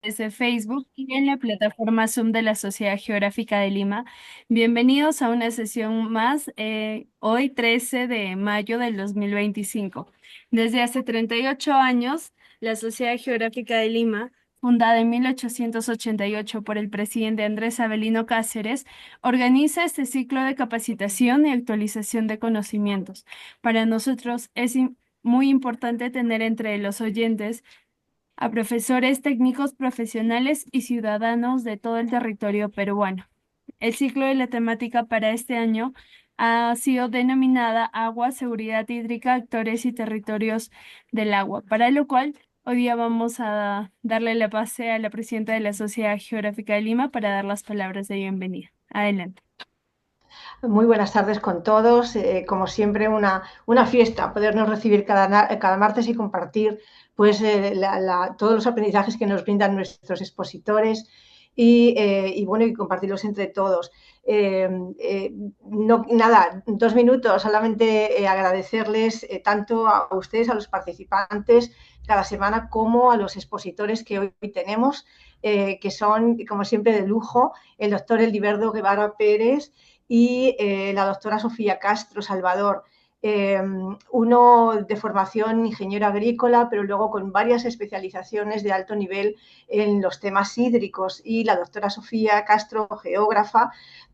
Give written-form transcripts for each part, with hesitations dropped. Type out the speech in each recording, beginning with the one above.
Desde Facebook y en la plataforma Zoom de la Sociedad Geográfica de Lima. Bienvenidos a una sesión más, hoy 13 de mayo del 2025. Desde hace 38 años, la Sociedad Geográfica de Lima, fundada en 1888 por el presidente Andrés Avelino Cáceres, organiza este ciclo de capacitación y actualización de conocimientos. Para nosotros es muy importante tener entre los oyentes a profesores técnicos profesionales y ciudadanos de todo el territorio peruano. El ciclo de la temática para este año ha sido denominada Agua, Seguridad Hídrica, Actores y Territorios del Agua, para lo cual hoy día vamos a darle la pase a la presidenta de la Sociedad Geográfica de Lima para dar las palabras de bienvenida. Adelante. Muy buenas tardes con todos. Como siempre, una fiesta podernos recibir cada martes y compartir pues, todos los aprendizajes que nos brindan nuestros expositores y bueno, y compartirlos entre todos. Eh, no, nada, 2 minutos, solamente agradecerles tanto a ustedes, a los participantes cada semana, como a los expositores que hoy tenemos, que son, como siempre, de lujo, el doctor Eliberto Guevara Pérez y la doctora Sofía Castro Salvador, uno de formación ingeniero agrícola, pero luego con varias especializaciones de alto nivel en los temas hídricos, y la doctora Sofía Castro, geógrafa,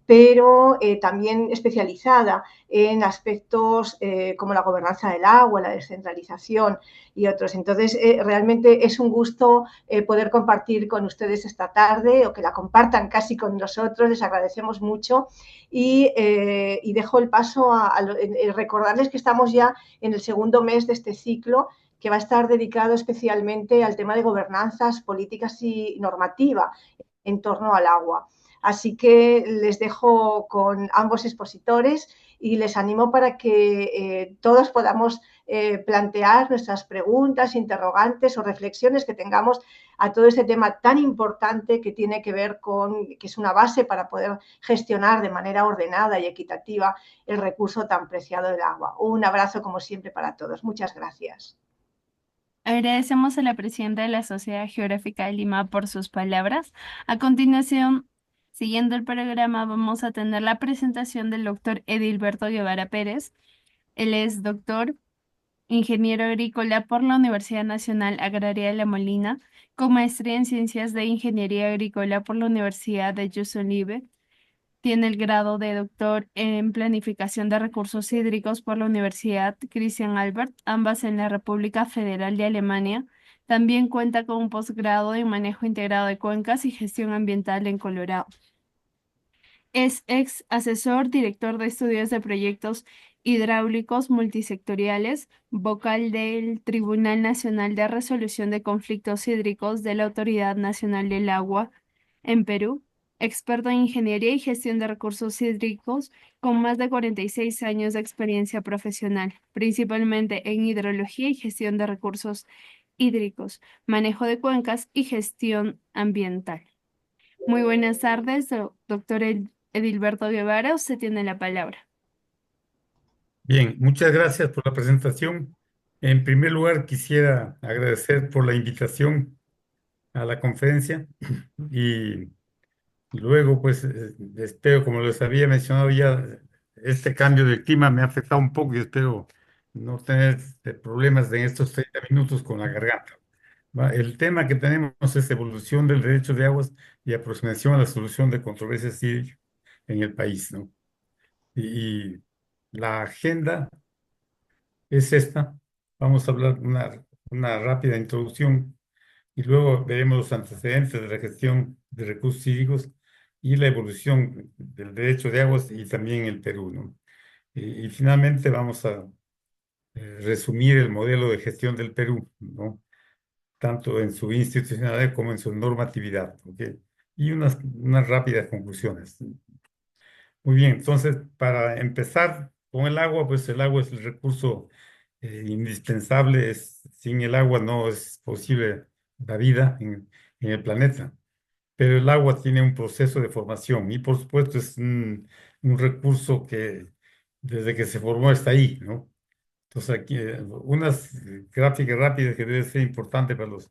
pero también especializada en aspectos como la gobernanza del agua, la descentralización y otros. Entonces, realmente es un gusto poder compartir con ustedes esta tarde, o que la compartan casi con nosotros. Les agradecemos mucho y dejo el paso a recordarles que estamos ya en el segundo mes de este ciclo, que va a estar dedicado especialmente al tema de gobernanzas, políticas y normativa en torno al agua. Así que les dejo con ambos expositores y les animo para que todos podamos plantear nuestras preguntas, interrogantes o reflexiones que tengamos a todo este tema tan importante, que tiene que ver con, que es una base para poder gestionar de manera ordenada y equitativa el recurso tan preciado del agua. Un abrazo, como siempre, para todos. Muchas gracias. Agradecemos a la presidenta de la Sociedad Geográfica de Lima por sus palabras. A continuación, siguiendo el programa, vamos a tener la presentación del doctor Edilberto Guevara Pérez. Él es doctor, ingeniero agrícola por la Universidad Nacional Agraria de La Molina, con maestría en Ciencias de Ingeniería Agrícola por la Universidad de Jusolive. Tiene el grado de doctor en Planificación de Recursos Hídricos por la Universidad Christian Albert, ambas en la República Federal de Alemania. También cuenta con un posgrado en Manejo Integrado de Cuencas y Gestión Ambiental en Colorado. Es ex asesor, director de estudios de proyectos hidráulicos multisectoriales, vocal del Tribunal Nacional de Resolución de Conflictos Hídricos de la Autoridad Nacional del Agua en Perú, experto en ingeniería y gestión de recursos hídricos con más de 46 años de experiencia profesional, principalmente en hidrología y gestión de recursos hídricos, manejo de cuencas y gestión ambiental. Muy buenas tardes, doctor Edilberto Guevara. Usted tiene la palabra. Bien, muchas gracias por la presentación. En primer lugar, quisiera agradecer por la invitación a la conferencia y luego, pues, espero, como les había mencionado ya, este cambio de clima me ha afectado un poco y espero no tener problemas en estos 30 minutos con la garganta. El tema que tenemos es evolución del derecho de aguas y aproximación a la solución de controversias hídricas en el país, ¿no? Y la agenda es esta. Vamos a hablar una rápida introducción y luego veremos los antecedentes de la gestión de recursos hídricos y la evolución del derecho de aguas y también el Perú, ¿no? Y finalmente vamos a resumir el modelo de gestión del Perú, ¿no? Tanto en su institucionalidad como en su normatividad, ¿ok? Y unas rápidas conclusiones. Muy bien, entonces, para empezar con el agua, pues el agua es el recurso indispensable. Sin el agua no es posible la vida en el planeta. Pero el agua tiene un proceso de formación y, por supuesto, es un recurso que desde que se formó está ahí, ¿no? Entonces, aquí unas gráficas rápidas que debe ser importante para los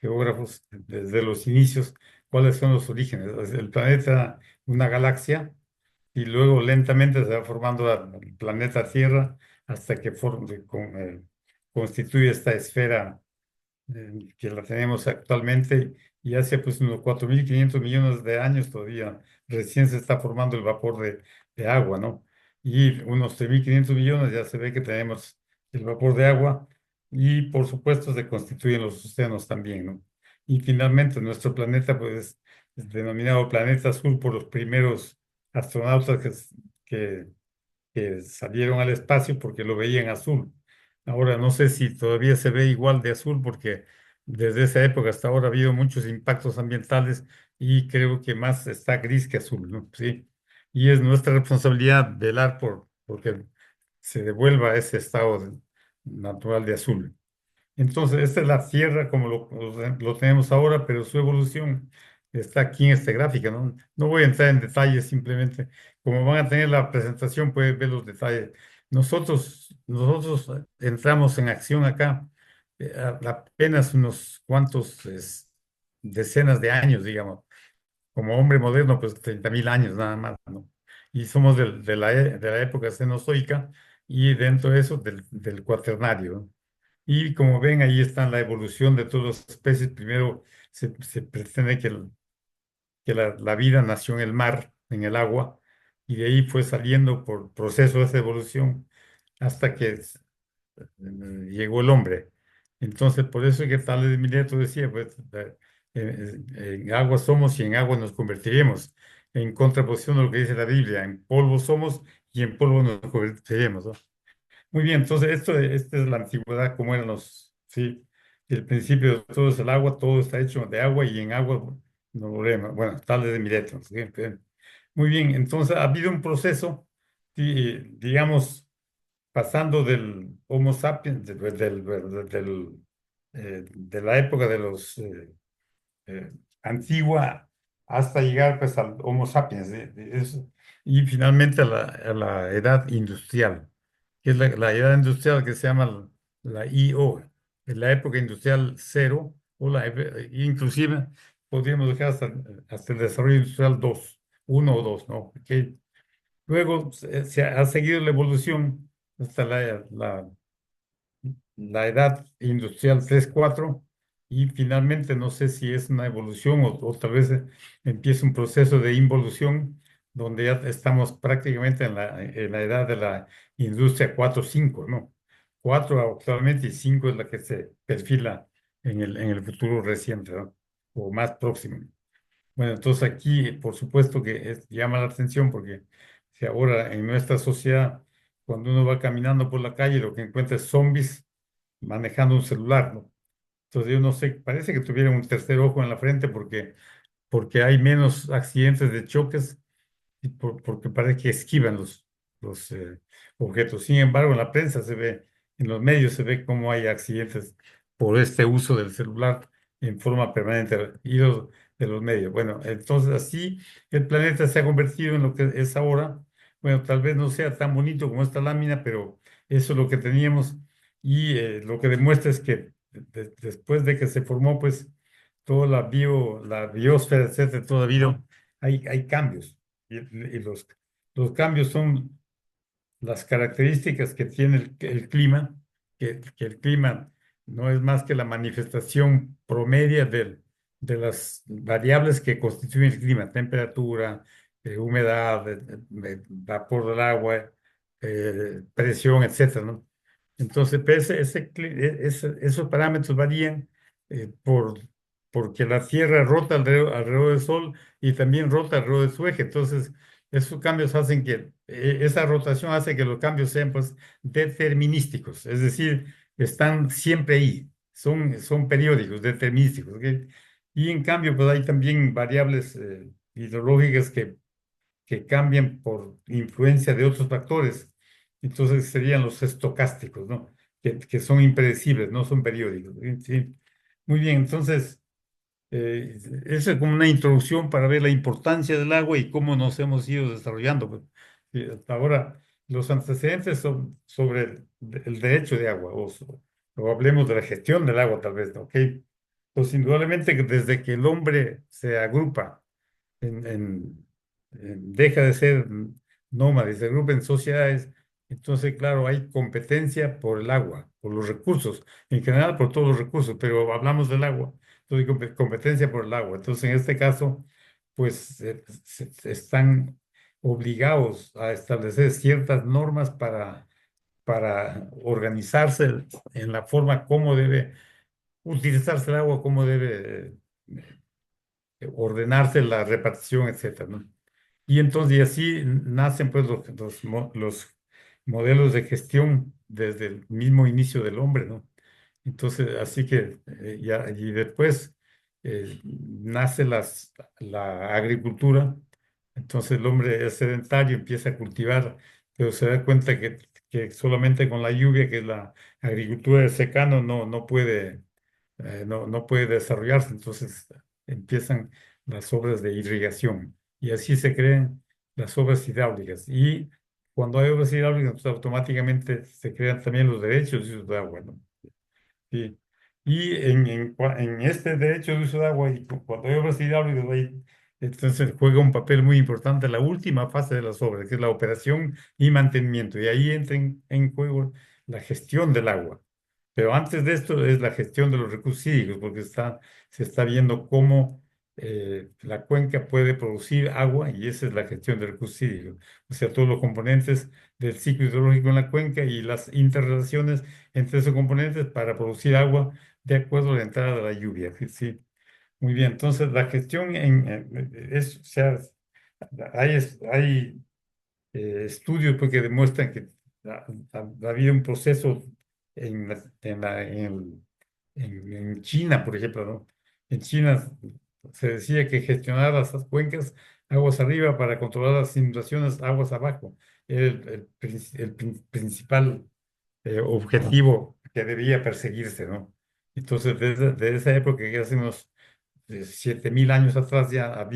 geógrafos desde los inicios cuáles son los orígenes. El planeta, una galaxia, y luego lentamente se va formando el planeta Tierra hasta que constituye esta esfera que la tenemos actualmente y hace pues unos 4.500 millones de años todavía recién se está formando el vapor de agua, ¿no? Y unos 3.500 millones ya se ve que tenemos el vapor de agua y por supuesto se constituyen los océanos también, ¿no? Y finalmente nuestro planeta pues es denominado planeta azul por los primeros astronautas que que salieron al espacio porque lo veían azul. Ahora no sé si todavía se ve igual de azul porque desde esa época hasta ahora ha habido muchos impactos ambientales y creo que más está gris que azul, ¿no? Sí. Y es nuestra responsabilidad velar porque se devuelva ese estado natural de azul. Entonces, esta es la Tierra como lo tenemos ahora, pero su evolución está aquí en esta gráfica, ¿no? No voy a entrar en detalles, simplemente como van a tener la presentación, pueden ver los detalles. Nosotros entramos en acción acá apenas unos cuantos decenas de años, digamos. Como hombre moderno, pues 30.000 años nada más, ¿no? Y somos de la época cenozoica y dentro de eso del cuaternario, ¿no? Y como ven, ahí está la evolución de todas las especies. Primero se pretende que la vida nació en el mar, en el agua, y de ahí fue saliendo por procesos de evolución hasta que llegó el hombre. Entonces, por eso es que Tales de Mileto decía, pues, en agua somos y en agua nos convertiremos, en contraposición a lo que dice la Biblia, en polvo somos y en polvo nos convertiremos, ¿no? Muy bien, entonces esta es la antigüedad, como eran sí, el principio de todo es el agua, todo está hecho de agua y en agua no volvemos, bueno, Tales de Mileto, ¿sí? Bien. Muy bien, entonces ha habido un proceso, digamos, pasando del Homo sapiens, de la época de los antigua hasta llegar pues al Homo sapiens, y finalmente a la edad industrial, que es la edad industrial que se llama la I.O., en la época industrial cero, inclusive podríamos dejar hasta el desarrollo industrial 2 1 o 2, ¿no? Luego se ha seguido la evolución hasta la edad industrial 3 4 y finalmente no sé si es una evolución o tal vez empieza un proceso de involución donde ya estamos prácticamente en la edad de la industria 4 5, ¿no? 4 actualmente y 5 es la que se perfila en el futuro reciente, ¿no? O más próximo. Bueno, entonces aquí, por supuesto que llama la atención porque si ahora en nuestra sociedad, cuando uno va caminando por la calle, lo que encuentra es zombies manejando un celular, ¿no? Entonces yo no sé, parece que tuvieron un tercer ojo en la frente porque hay menos accidentes de choques y porque parece que esquivan los objetos. Sin embargo, en la prensa se ve, en los medios se ve cómo hay accidentes por este uso del celular en forma permanente, ido de los medios. Bueno, entonces así el planeta se ha convertido en lo que es ahora. Bueno, tal vez no sea tan bonito como esta lámina, pero eso es lo que teníamos y lo que demuestra es que después de que se formó, pues, toda la biosfera, etcétera, todo ha habido, hay cambios. Y los cambios son las características que tiene el clima, que el clima no es más que la manifestación promedia de las variables que constituyen el clima, temperatura, humedad, vapor del agua, presión, etcétera, ¿no? Entonces, pues, esos parámetros varían porque la Tierra rota alrededor del Sol y también rota alrededor de su eje. Entonces, esos cambios hacen esa rotación hace que los cambios sean pues determinísticos, es decir, están siempre ahí, son periódicos, determinísticos, ¿ok? Y en cambio, pues hay también variables hidrológicas que cambian por influencia de otros factores. Entonces serían los estocásticos, ¿no? Que son impredecibles, no son periódicos. ¿Sí? Sí. Muy bien, entonces, eso es como una introducción para ver la importancia del agua y cómo nos hemos ido desarrollando, pues. Hasta ahora, los antecedentes son sobre el derecho de agua, o hablemos de la gestión del agua, tal vez, ¿ok? Pues indudablemente que desde que el hombre se agrupa deja de ser nómada y se agrupa en sociedades, entonces, claro, hay competencia por el agua, por los recursos, en general por todos los recursos, pero hablamos del agua, entonces competencia por el agua. Entonces, en este caso, pues están obligados a establecer ciertas normas para organizarse en la forma como debe utilizarse el agua, cómo debe ordenarse la repartición, etcétera, ¿no? Y entonces, y así nacen pues los modelos de gestión desde el mismo inicio del hombre, ¿no? Entonces, así que ya, y después nace la agricultura, entonces el hombre es sedentario, empieza a cultivar, pero se da cuenta que solamente con la lluvia, que es la agricultura de secano, no puede desarrollarse, entonces empiezan las obras de irrigación y así se crean las obras hidráulicas. Y cuando hay obras hidráulicas, pues automáticamente se crean también los derechos de uso de agua, ¿no? Sí. Y en este derecho de uso de agua, y cuando hay obras hidráulicas, entonces juega un papel muy importante la última fase de las obras, que es la operación y mantenimiento. Y ahí entra en juego la gestión del agua. Pero antes de esto es la gestión de los recursos hídricos, porque se está viendo cómo la cuenca puede producir agua y esa es la gestión de recursos hídricos. O sea, todos los componentes del ciclo hidrológico en la cuenca y las interrelaciones entre esos componentes para producir agua de acuerdo a la entrada de la lluvia. Sí, sí. Muy bien. Entonces, la gestión o sea, hay estudios pues, que demuestran que ha habido un proceso en, la- en, la- en China, por ejemplo, ¿no? En China se decía que gestionar las cuencas aguas arriba para controlar las inundaciones aguas abajo era principal objetivo que debía perseguirse, ¿no? Entonces, desde esa época, que hace unos 7.000 años atrás, ya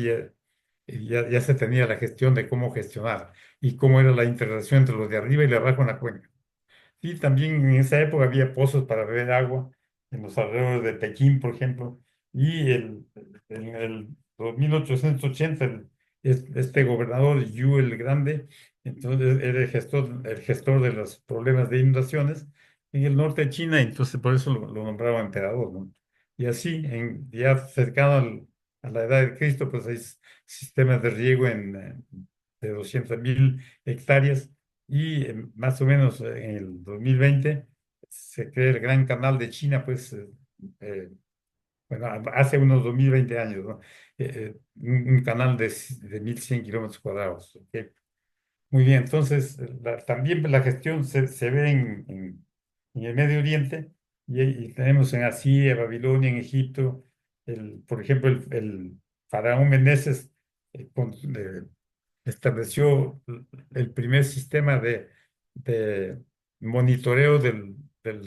se tenía la gestión de cómo gestionar y cómo era la interrelación entre los de arriba y los de abajo en la cuenca. Y también en esa época había pozos para beber agua en los alrededores de Pekín, por ejemplo. Y en el 1880, este gobernador Yu el Grande, entonces era el gestor de los problemas de inundaciones en el norte de China, entonces por eso lo nombraron emperador, ¿no? Y así, ya cercano a la edad de Cristo, pues hay sistemas de riego de 200.000 hectáreas y más o menos en el 2020 se crea el Gran Canal de China, pues, eh, bueno, hace unos 2020 años, ¿no? Un canal de 1.100 kilómetros cuadrados. ¿Ok? Muy bien, entonces también la gestión se ve en el Medio Oriente y tenemos en Asia, Babilonia, en Egipto, por ejemplo, el faraón Meneses estableció el primer sistema de monitoreo del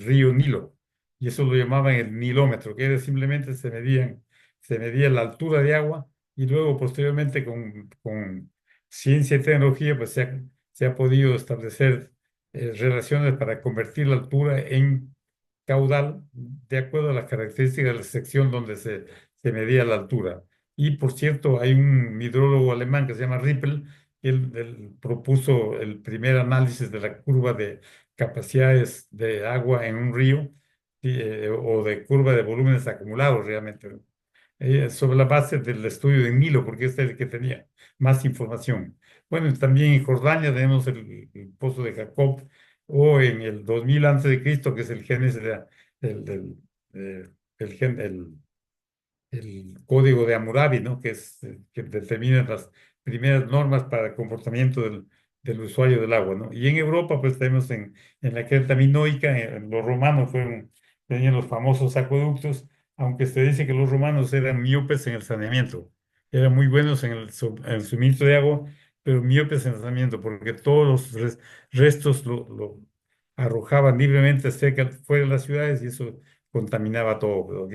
río Nilo, y eso lo llamaban el nilómetro, que era simplemente se medía la altura de agua, y luego posteriormente con ciencia y tecnología pues se ha podido establecer relaciones para convertir la altura en caudal de acuerdo a las características de la sección donde se medía la altura. Y por cierto, hay un hidrólogo alemán que se llama Rippel. Él propuso el primer análisis de la curva de capacidades de agua en un río o de curva de volúmenes acumulados realmente, ¿no? Sobre la base del estudio de Nilo, porque este es el que tenía más información. Bueno, y también en Jordania tenemos el pozo de Jacob, o en el 2000 antes de Cristo, que es el génesis del, del, el, gen- el código de Hammurabi, ¿no? Que determina las primeras normas para el comportamiento del usuario del agua, ¿no? Y en Europa, pues tenemos en la Creta minoica, los romanos tenían los famosos acueductos, aunque se dice que los romanos eran miopes en el saneamiento, eran muy buenos en el suministro de agua, pero miopes en el saneamiento, porque todos los restos lo arrojaban libremente fuera de las ciudades y eso contaminaba todo, ¿ok?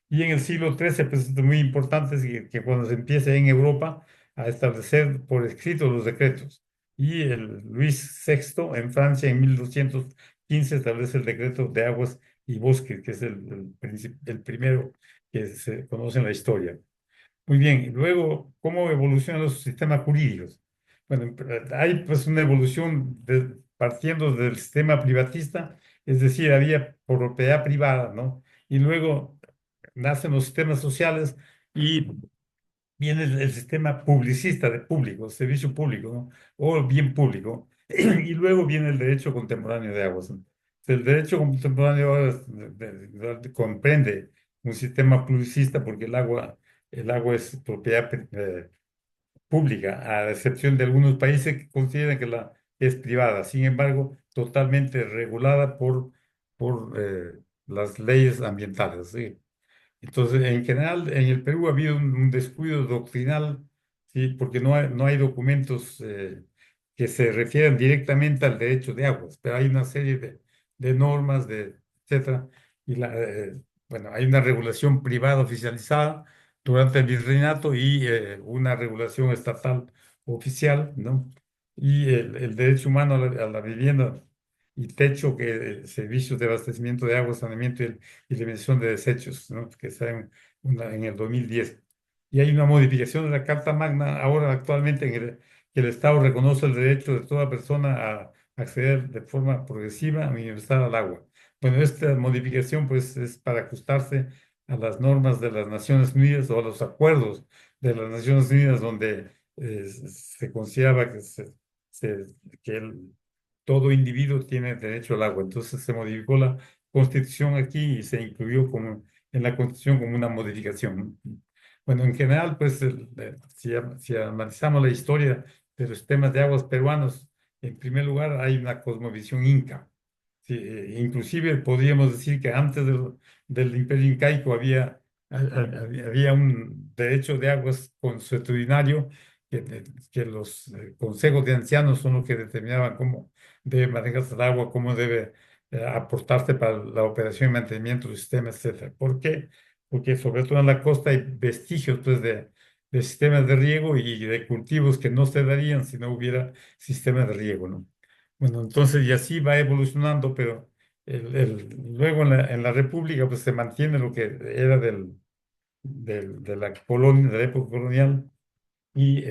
Y en el siglo XIII, pues es muy importante es que cuando se empieza en Europa a establecer por escrito los decretos. Y el Luis VI en Francia en 1215 establece el decreto de aguas y bosque, que es el primero que se conoce en la historia. Muy bien, y luego, ¿cómo evolucionan los sistemas jurídicos? Bueno, hay pues una evolución partiendo del sistema privatista, es decir, había propiedad privada, ¿no? Y luego nacen los sistemas sociales y viene el sistema publicista de público, servicio público, ¿no? O bien público. Y luego viene el derecho contemporáneo de aguas, ¿no? El derecho contemporáneo de aguas comprende un sistema publicista porque el agua es propiedad pública, a excepción de algunos países que consideran que la es privada, sin embargo, totalmente regulada por las leyes ambientales, ¿sí? Entonces, en general, en el Perú ha habido un descuido doctrinal, ¿sí? Porque no hay documentos que se refieran directamente al derecho de aguas, pero hay una serie de normas, etcétera, y bueno, hay una regulación privada oficializada durante el virreinato y una regulación estatal oficial, ¿no? Y el derecho humano a la vivienda y techo, servicios de abastecimiento de agua, saneamiento y eliminación de desechos, ¿no? Que está en el 2010. Y hay una modificación de la Carta Magna ahora actualmente que el Estado reconoce el derecho de toda persona a acceder de forma progresiva y universal al agua. Bueno, esta modificación pues es para ajustarse a las normas de las Naciones Unidas o a los acuerdos de las Naciones Unidas donde se consideraba se- que todo individuo tiene derecho al agua. Entonces se modificó la Constitución aquí y se incluyó en la Constitución como una modificación, ¿no? Bueno, en general, pues, si analizamos la historia de los temas de aguas peruanos, en primer lugar hay una cosmovisión inca. Sí, inclusive podríamos decir que antes del Imperio Incaico había un derecho de aguas consuetudinario que los consejos de ancianos son los que determinaban cómo debe manejarse el agua, cómo debe aportarse para la operación y mantenimiento del sistema, etcétera. ¿Por qué? Porque sobre todo en la costa hay vestigios pues, de sistemas de riego y de cultivos que no se darían si no hubiera sistemas de riego, ¿no? Bueno, entonces, y así va evolucionando, pero luego en la República pues se mantiene lo que era de la colonia, de la época colonial, y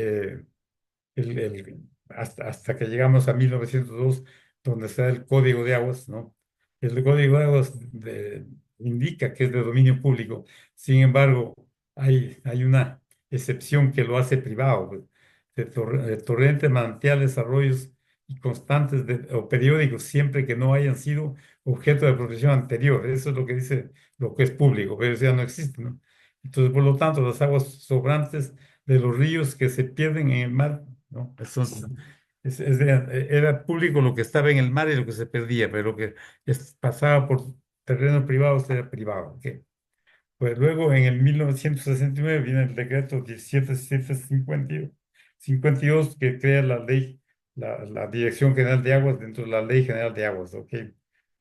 hasta que llegamos a 1902, donde está el Código de Aguas, ¿no? El Código de Aguas indica que es de dominio público, sin embargo, hay una excepción que lo hace privado, pues, de torrentes, manantiales, arroyos y constantes o periódicos, siempre que no hayan sido objeto de protección anterior. Eso es lo que dice lo que es público, pero eso ya no existe, ¿no? Entonces, por lo tanto, las aguas sobrantes de los ríos que se pierden en el mar, ¿no? Era público lo que estaba en el mar y lo que se perdía, pero lo que pasaba por terrenos privados era privado. ¿Ok? Pues luego en el 1969 viene el decreto 17.752 que crea la ley, la Dirección General de Aguas dentro de la Ley General de Aguas. ¿Ok?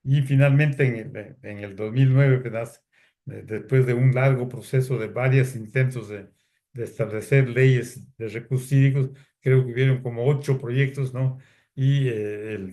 Y finalmente en el 2009, ¿verdad? Después de un largo proceso de varios intentos de establecer leyes de recursos hídricos, creo que hubieron como 8 proyectos, ¿no? Y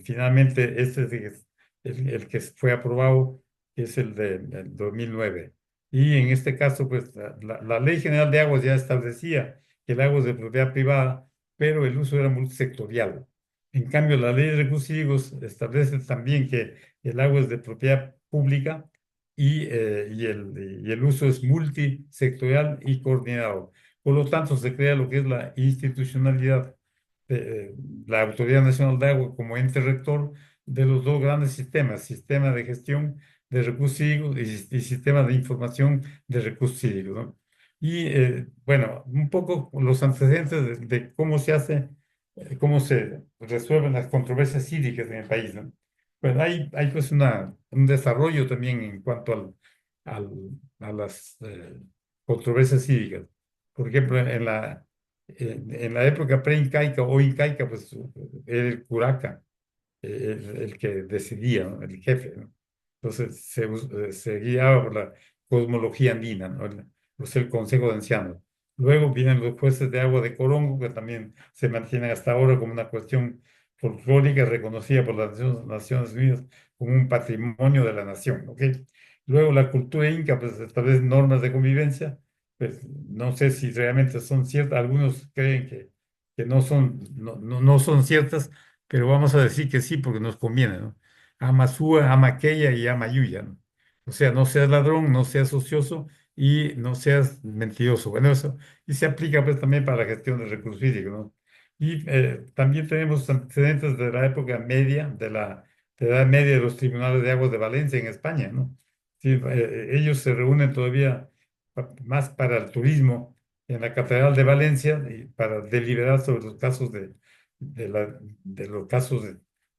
finalmente este es el que fue aprobado, que es el del 2009. Y en este caso, pues la Ley General de Aguas ya establecía que el agua es de propiedad privada, pero el uso era multisectorial. En cambio, la Ley de Recursos Hídricos establece también que el agua es de propiedad pública y el uso es multisectorial y coordinado. Por lo tanto, se crea lo que es la institucionalidad de la Autoridad Nacional de Agua como ente rector de los dos grandes sistemas, sistema de gestión de recursos hídricos y sistema de información de recursos hídricos, ¿no? Y bueno, un poco los antecedentes de cómo se hace, cómo se resuelven las controversias hídricas en el país, ¿no? Bueno, hay pues un desarrollo también en cuanto a las controversias hídricas. Por ejemplo, en la época pre-incaica o incaica, pues era el curaca el que decidía, ¿no? El jefe, ¿no? Entonces se guiaba por la cosmología andina, ¿no? El Consejo de Ancianos. Luego vienen los jueces de agua de Corongo, que también se mantienen hasta ahora como una cuestión folclórica reconocida por las Naciones Unidas como un patrimonio de la nación, ¿ok? Luego la cultura inca pues establece normas de convivencia, pues no sé si realmente son ciertas, algunos creen que no son ciertas, pero vamos a decir que sí porque nos conviene, ¿no? Ama Sua, ama aquella y ama Yuya, ¿no? O sea, no seas ladrón, no seas ocioso y no seas mentiroso. Bueno, eso y se aplica pues también para la gestión de recursos hídricos, ¿no? Y también tenemos antecedentes de la época media, de la Edad Media de los tribunales de aguas de Valencia en España, ¿no? Sí, ellos se reúnen todavía más para el turismo en la Catedral de Valencia y para deliberar sobre los casos de los casos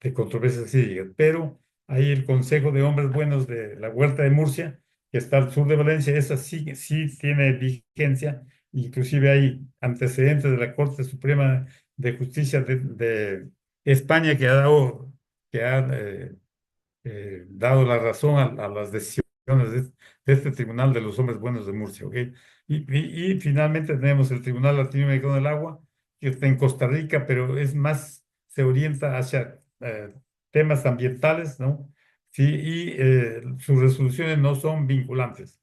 de controversias hídricas. Pero hay el Consejo de Hombres Buenos de la Huerta de Murcia, que está al sur de Valencia, esa sí, sí tiene vigencia. Inclusive hay antecedentes de la Corte Suprema de Justicia de España que ha dado la razón a las decisiones de este Tribunal de los Hombres Buenos de Murcia, ¿ok? Y finalmente tenemos el Tribunal Latinoamericano del Agua, que está en Costa Rica, pero es más, se orienta hacia temas ambientales, ¿no? Sí, y sus resoluciones no son vinculantes.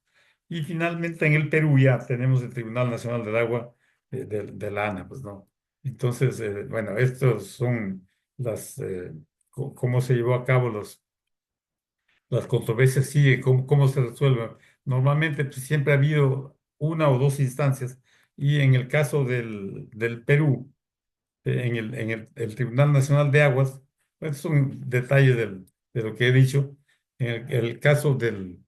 Y finalmente en el Perú ya tenemos el Tribunal Nacional del Agua de la ANA, pues, ¿no? Entonces, bueno, estos son cómo se llevó a cabo las controversias, sí, cómo se resuelven. Normalmente pues, siempre ha habido una o dos instancias y en el caso del Perú, el Tribunal Nacional de Aguas, pues son detalles de lo que he dicho. En el caso del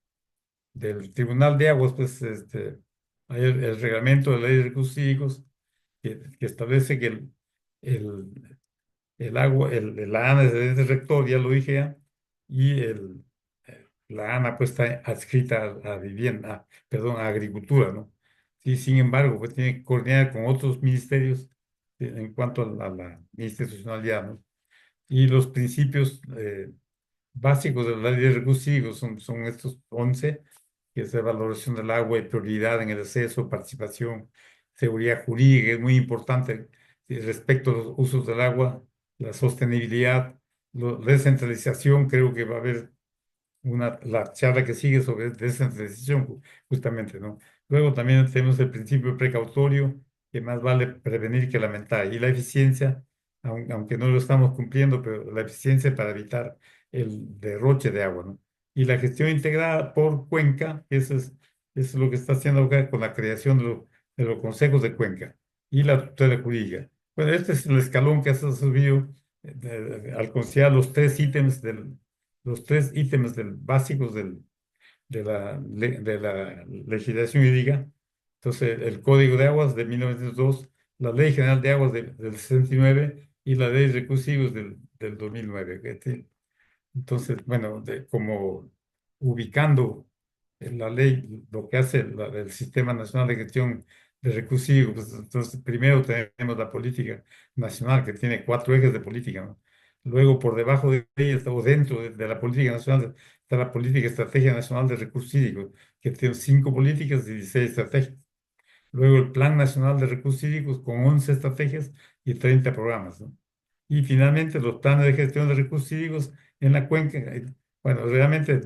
Tribunal de Aguas, pues hay el reglamento de la ley de recursos hídricos que establece que el, el agua, la ANA es el ente rector, ya lo dije ya, y la ANA pues está adscrita a vivienda, perdón, a agricultura, ¿no? Sí, sin embargo, pues tiene que coordinar con otros ministerios en cuanto a la institucionalidad, ¿no? Y los principios básicos de la ley de recursos hídricos son estos 11 que es la valoración del agua y prioridad en el acceso, participación, seguridad jurídica, es muy importante respecto a los usos del agua, la sostenibilidad, descentralización, creo que va a haber la charla que sigue sobre descentralización, justamente, ¿no? Luego también tenemos el principio precautorio, que más vale prevenir que lamentar, y la eficiencia, aunque no lo estamos cumpliendo, pero la eficiencia para evitar el derroche de agua, ¿no? Y la gestión integrada por cuenca, eso es lo que está haciendo acá con la creación de los consejos de cuenca y la tutela jurídica. Bueno, este es el escalón que ha subido al considerar básicos de la legislación hídrica. Entonces, el Código de Aguas de 1902, la Ley General de Aguas del 69 y la Ley de Recursos Hídricos del 2009. Entonces, bueno, como ubicando en la ley lo que hace el Sistema Nacional de Gestión de Recursos Hídricos, pues, entonces primero tenemos la política nacional que tiene 4 ejes de política, ¿no? Luego, por debajo de ella o dentro de la política nacional está la política Estrategia Nacional de Recursos Hídricos, que tiene 5 políticas y 16 estrategias. Luego el Plan Nacional de Recursos Hídricos con 11 estrategias y 30 programas, ¿no? Y finalmente los planes de gestión de recursos hídricos en la cuenca. Bueno, realmente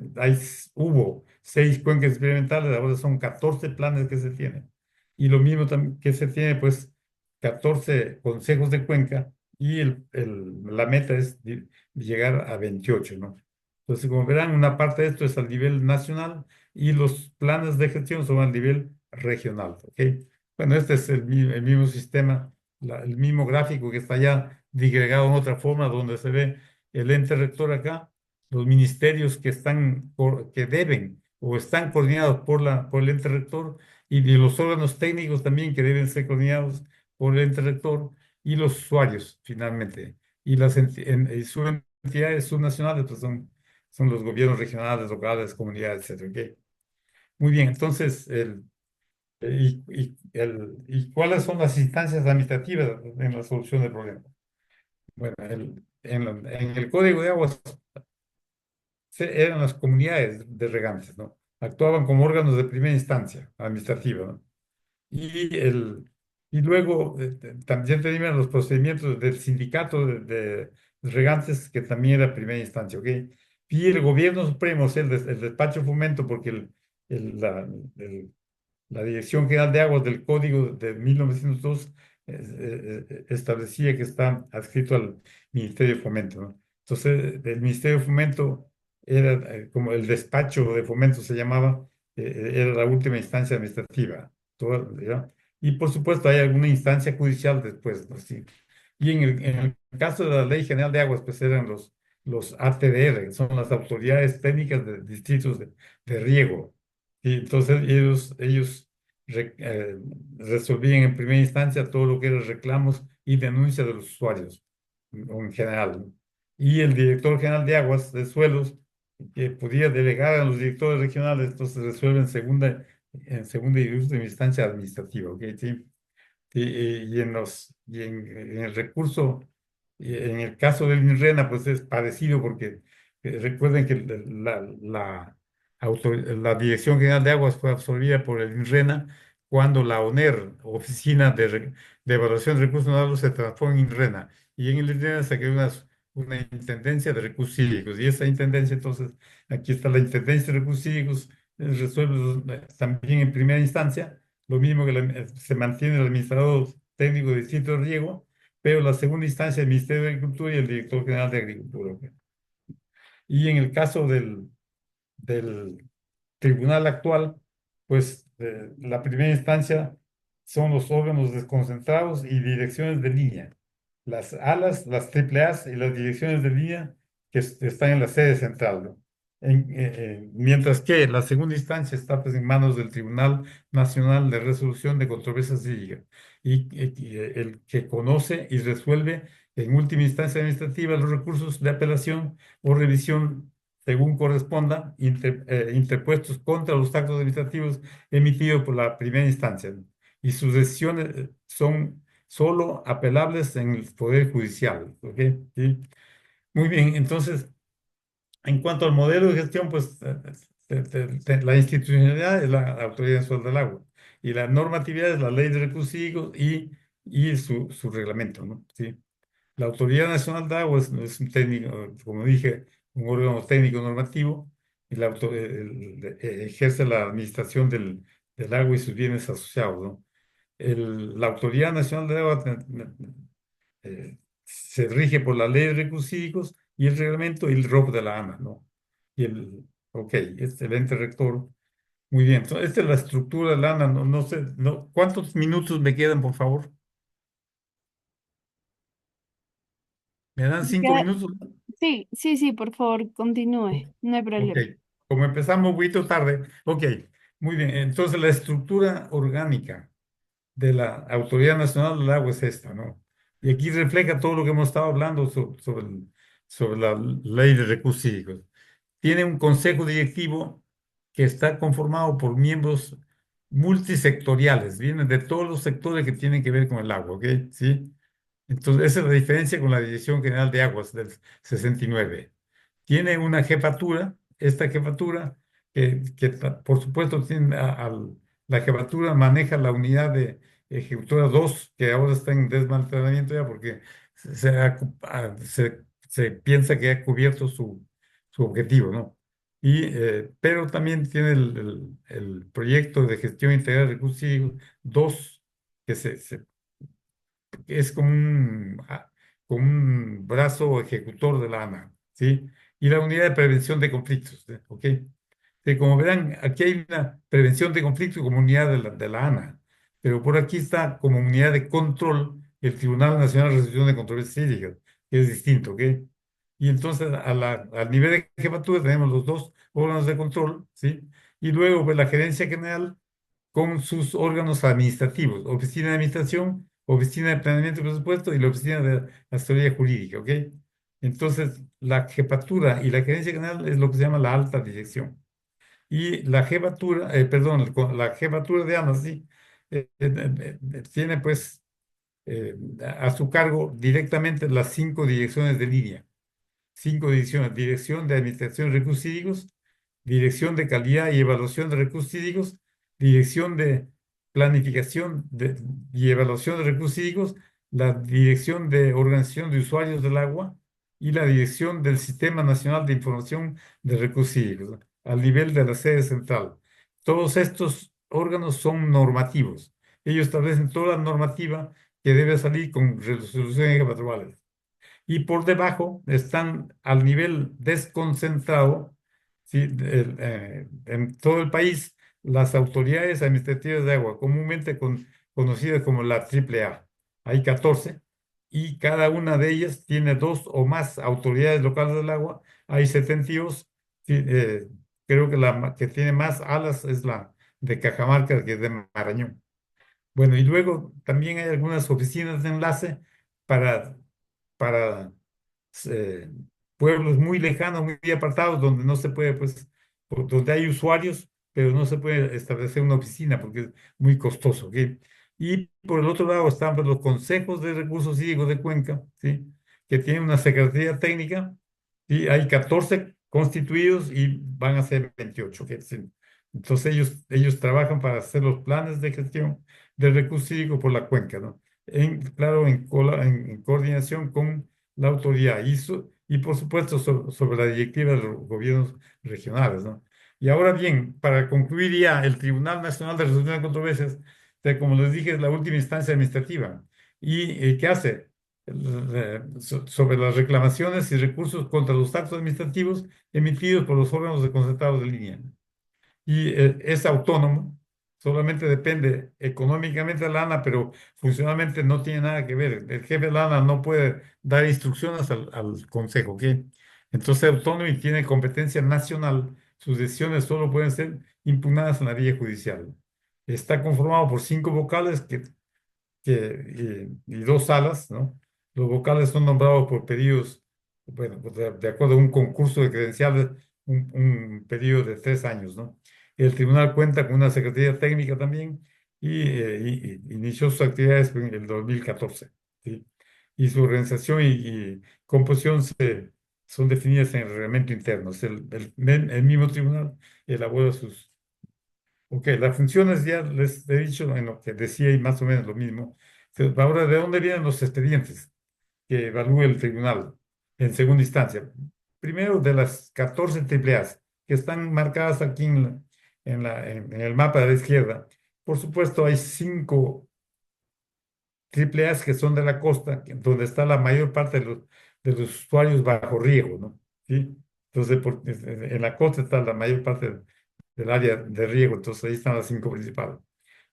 hubo 6 cuencas experimentales, ahora son 14 planes que se tienen. Y lo mismo también que se tiene, pues, 14 consejos de cuenca y la meta es llegar a 28, ¿no? Entonces, como verán, una parte de esto es al nivel nacional y los planes de gestión son al nivel regional, ¿ok? Bueno, este es el mismo sistema, el mismo gráfico que está ya digregado en otra forma, donde se ve el ente rector acá, los ministerios que deben o están coordinados por el ente rector y los órganos técnicos también que deben ser coordinados por el ente rector y los usuarios, finalmente. Y sus entidades subnacionales pues son los gobiernos regionales, locales, comunidades, etcétera. ¿Ok? Muy bien, entonces, ¿y cuáles son las instancias administrativas en la solución del problema? Bueno, en el Código de Aguas eran las comunidades de regantes, ¿no? Actuaban como órganos de primera instancia administrativa, ¿no? Y, y luego también tenían los procedimientos del sindicato regantes, que también era primera instancia, ¿ok? Y el gobierno supremo, o sea, el despacho de fomento, porque el- la, el- la Dirección General de Aguas del Código de 1902 establecía que está adscrito al Ministerio de Fomento, ¿no? Entonces, el Ministerio de Fomento era como el despacho de fomento se llamaba, era la última instancia administrativa. ¿Ya? Y por supuesto hay alguna instancia judicial después, ¿no? Sí. Y en el caso de la Ley General de Aguas, pues eran los ATDR, que son las autoridades técnicas de distritos de riego. Y entonces ellos resolvían en primera instancia todo lo que eran reclamos y denuncias de los usuarios en general, ¿no? Y el director general de aguas de suelos, que podía delegar a los directores regionales, entonces resuelve en segunda y última instancia administrativa, ¿ok? Sí. Y en el recurso, y en el caso del INRENA, pues es parecido porque recuerden que la Dirección General de Aguas fue absorbida por el INRENA cuando la ONER, Oficina de Evaluación de Recursos Naturales, se transformó en INRENA. Y en el INRENA se creó una intendencia de recursos hídricos. Y esa intendencia, entonces, aquí está la intendencia de recursos hídricos, resuelve también en primera instancia lo mismo que se mantiene el administrador técnico de distrito de riego, pero la segunda instancia el Ministerio de Agricultura y el director general de Agricultura, ¿ok? Y en el caso del tribunal actual, pues la primera instancia son los órganos desconcentrados y direcciones de línea. Las alas, las triple A's y las direcciones de línea que están en la sede central, ¿no? Mientras que la segunda instancia está pues, en manos del Tribunal Nacional de Resolución de Controversias Cívicas y el que conoce y resuelve en última instancia administrativa los recursos de apelación o revisión según corresponda, interpuestos contra los actos administrativos emitidos por la primera instancia, ¿no? Y sus decisiones son solo apelables en el Poder Judicial, ¿ok? ¿Sí? Muy bien, entonces, en cuanto al modelo de gestión, pues la institucionalidad es la Autoridad Nacional del Agua y la normatividad es la Ley de Recursos Hídricos y su reglamento, ¿no? ¿Sí? La Autoridad Nacional de Agua es un técnico, como dije, un órgano técnico normativo y ejerce la administración del agua y sus bienes asociados, ¿no? La Autoridad Nacional de Agua se rige por la Ley de Recursos Hídricos y el reglamento y el ROP de la ANA, ¿no? Ok, excelente rector. Muy bien, entonces, esta es la estructura de la ANA, no sé, no, ¿cuántos minutos me quedan, por favor? ¿Me dan cinco Ya- minutos? Sí, sí, sí, por favor, continúe, no hay Ok, problema. como empezamos un poquito tarde, ok, muy bien. Entonces, la estructura orgánica de la Autoridad Nacional del Agua es esta, ¿no? Y aquí refleja todo lo que hemos estado hablando sobre la ley de recursos hídricos. Tiene un consejo directivo que está conformado por miembros multisectoriales, vienen de todos los sectores que tienen que ver con el agua, ¿ok? ¿Sí? Entonces, esa es la diferencia con la Dirección General de Aguas del 69. Tiene una jefatura, esta jefatura, por supuesto tiene la jefatura maneja la unidad de ejecutora 2 que ahora está en desmantelamiento ya porque se piensa que ha cubierto su objetivo, ¿no? Pero también tiene el proyecto de gestión integral de recursos hídricos 2 que es como un brazo ejecutor de la ANA, ¿sí? Y la unidad de prevención de conflictos, ¿ok? Como verán, aquí hay una prevención de conflictos como unidad de la ANA, pero por aquí está como unidad de control el Tribunal Nacional de Resolución de Controversias Hídricas, que es distinto, ¿ok? Y entonces al nivel de jefatura tenemos los dos órganos de control, ¿sí? Y luego pues, la gerencia general con sus órganos administrativos, Oficina de Administración, Oficina de Planeamiento y Presupuesto y la Oficina de Asesoría Jurídica, ¿ok? Entonces, la jefatura y la gerencia general es lo que se llama la alta dirección. Y la jefatura, perdón, la jefatura de AMAS, sí, tiene pues a su cargo directamente las 5 direcciones de línea. 5 direcciones: Dirección de Administración de Recursos Hídricos, Dirección de Calidad y Evaluación de Recursos Hídricos, Dirección de Planificación y Evaluación de Recursos Hídricos, la Dirección de Organización de Usuarios del Agua y la dirección del Sistema Nacional de Información de Recursos Hídricos, ¿no? Al nivel de la sede central. Todos estos órganos son normativos. Ellos establecen toda la normativa que debe salir con resoluciones eventuales. Y por debajo están al nivel desconcentrado, ¿sí? En todo el país, las autoridades administrativas de agua, comúnmente conocidas como la AAA. Hay 14 y cada una de ellas tiene dos o más autoridades locales del agua. Hay 72. Sí, creo que que tiene más alas es la de Cajamarca, que es de Marañón. Bueno, y luego también hay algunas oficinas de enlace para, para eh, pueblos muy lejanos, muy apartados, donde no se puede, pues, donde hay usuarios, pero no se puede establecer una oficina porque es muy costoso, ¿ok? Y por el otro lado están, pues, los consejos de recursos hídricos de Cuenca, ¿sí? Que tienen una secretaría técnica, y hay 14 constituidos y van a ser 28, ¿ok? Sí. Entonces ellos trabajan para hacer los planes de gestión del recurso hídrico por la cuenca, ¿no? Claro, en coordinación con la autoridad y por supuesto sobre la directiva de los gobiernos regionales, ¿no? Y ahora bien, para concluir ya, el Tribunal Nacional de Resolución de Controversias, como les dije, es la última instancia administrativa. ¿Y qué hace? Sobre las reclamaciones y recursos contra los actos administrativos emitidos por los órganos de concentrados de línea, y es autónomo, solamente depende económicamente de la ANA, pero funcionalmente no tiene nada que ver. El jefe de la ANA no puede dar instrucciones al Consejo, ¿ok? Entonces es autónomo y tiene competencia nacional. Sus decisiones solo pueden ser impugnadas en la vía judicial. Está conformado por 5 vocales y 2 salas, ¿no? Los vocales son nombrados por periodos, bueno, pues de acuerdo a un concurso de credenciales, un periodo de 3 años, ¿no? El tribunal cuenta con una secretaría técnica también y inició sus actividades en el 2014, ¿sí? Y su organización y composición son definidas en el reglamento interno. Es el mismo tribunal elabora sus. Ok, las funciones ya les he dicho en lo que decía y más o menos lo mismo. Ahora, ¿de dónde vienen los expedientes que evalúa el tribunal en segunda instancia? Primero, de las 14 AAAs que están marcadas aquí en el mapa de la izquierda. Por supuesto, hay 5 AAAs que son de la costa, donde está la mayor parte de los usuarios bajo riego, ¿no? ¿Sí? Entonces, en la costa está la mayor parte del área de riego, entonces ahí están las 5 principales.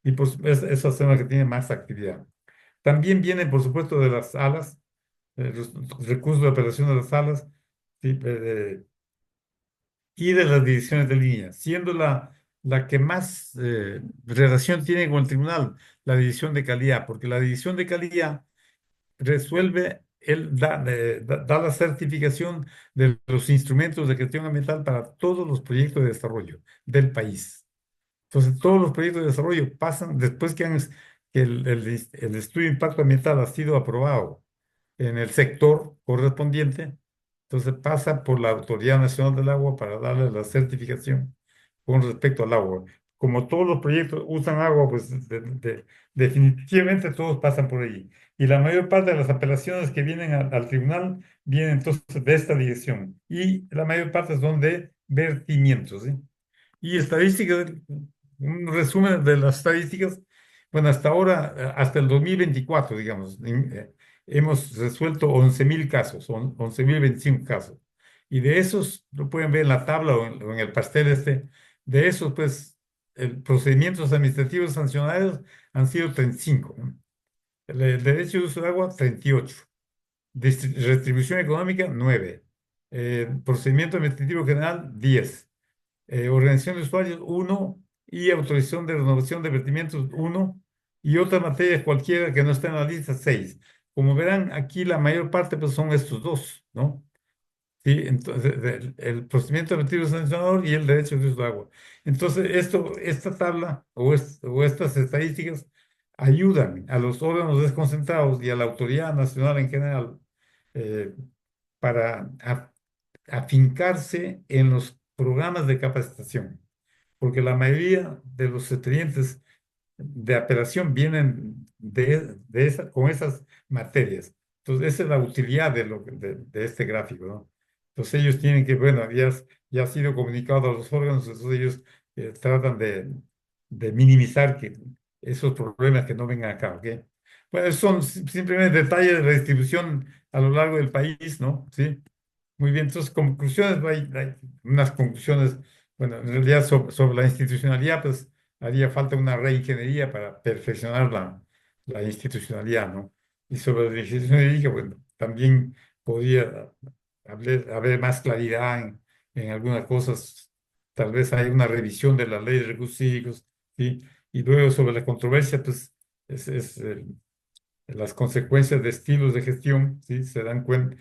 Y pues esas son las que tienen más actividad. También vienen, por supuesto, de las alas, los recursos de operación de las alas, ¿sí? Y de las divisiones de línea, siendo la que más relación tiene con el tribunal, la división de calidad, porque la división de calidad resuelve, da la certificación de los instrumentos de gestión ambiental para todos los proyectos de desarrollo del país. Entonces, todos los proyectos de desarrollo pasan después que el estudio de impacto ambiental ha sido aprobado en el sector correspondiente. Entonces, pasa por la Autoridad Nacional del Agua para darle la certificación con respecto al agua. Como todos los proyectos usan agua, pues definitivamente todos pasan por allí. Y la mayor parte de las apelaciones que vienen al tribunal vienen entonces de esta dirección. Y la mayor parte son de vertimientos, ¿sí? Y estadísticas, un resumen de las estadísticas. Bueno, hasta ahora, hasta el 2024, digamos, hemos resuelto 11.000 casos, 11.025 casos. Y de esos, lo pueden ver en la tabla o en el pastel de esos, pues, procedimientos administrativos sancionados han sido 35, ¿no? El derecho de uso de agua, 38. Retribución económica, 9. Procedimiento administrativo general, 10. Organización de usuarios, 1, y autorización de renovación de vertimientos, 1, y otras materias cualquiera que no estén en la lista, 6. Como verán, aquí la mayor parte pues, son estos dos, ¿no? Sí, entonces, el procedimiento administrativo sancionador y el derecho de uso de agua. Entonces, esta tabla o estas estadísticas ayudan a los órganos desconcentrados y a la autoridad nacional en general, eh, para afincarse en los programas de capacitación, porque la mayoría de los expedientes de apelación vienen con esas materias. Entonces, esa es la utilidad de este gráfico, ¿no? Entonces, ellos tienen que, bueno, ya ha sido comunicado a los órganos, entonces ellos tratan de minimizar esos problemas que no vengan acá, ¿ok? Bueno, son simplemente detalles de la distribución a lo largo del país, ¿no? Sí. Muy bien, entonces, conclusiones, hay unas conclusiones, bueno, en realidad sobre la institucionalidad, pues haría falta una reingeniería para perfeccionar la institucionalidad, ¿no? Y sobre la institucionalidad, bueno, también podría haber más claridad en algunas cosas, tal vez hay una revisión de la ley de recursos hídricos, ¿sí? Y luego sobre la controversia, pues es las consecuencias de estilos de gestión, ¿sí? Se dan cuenta,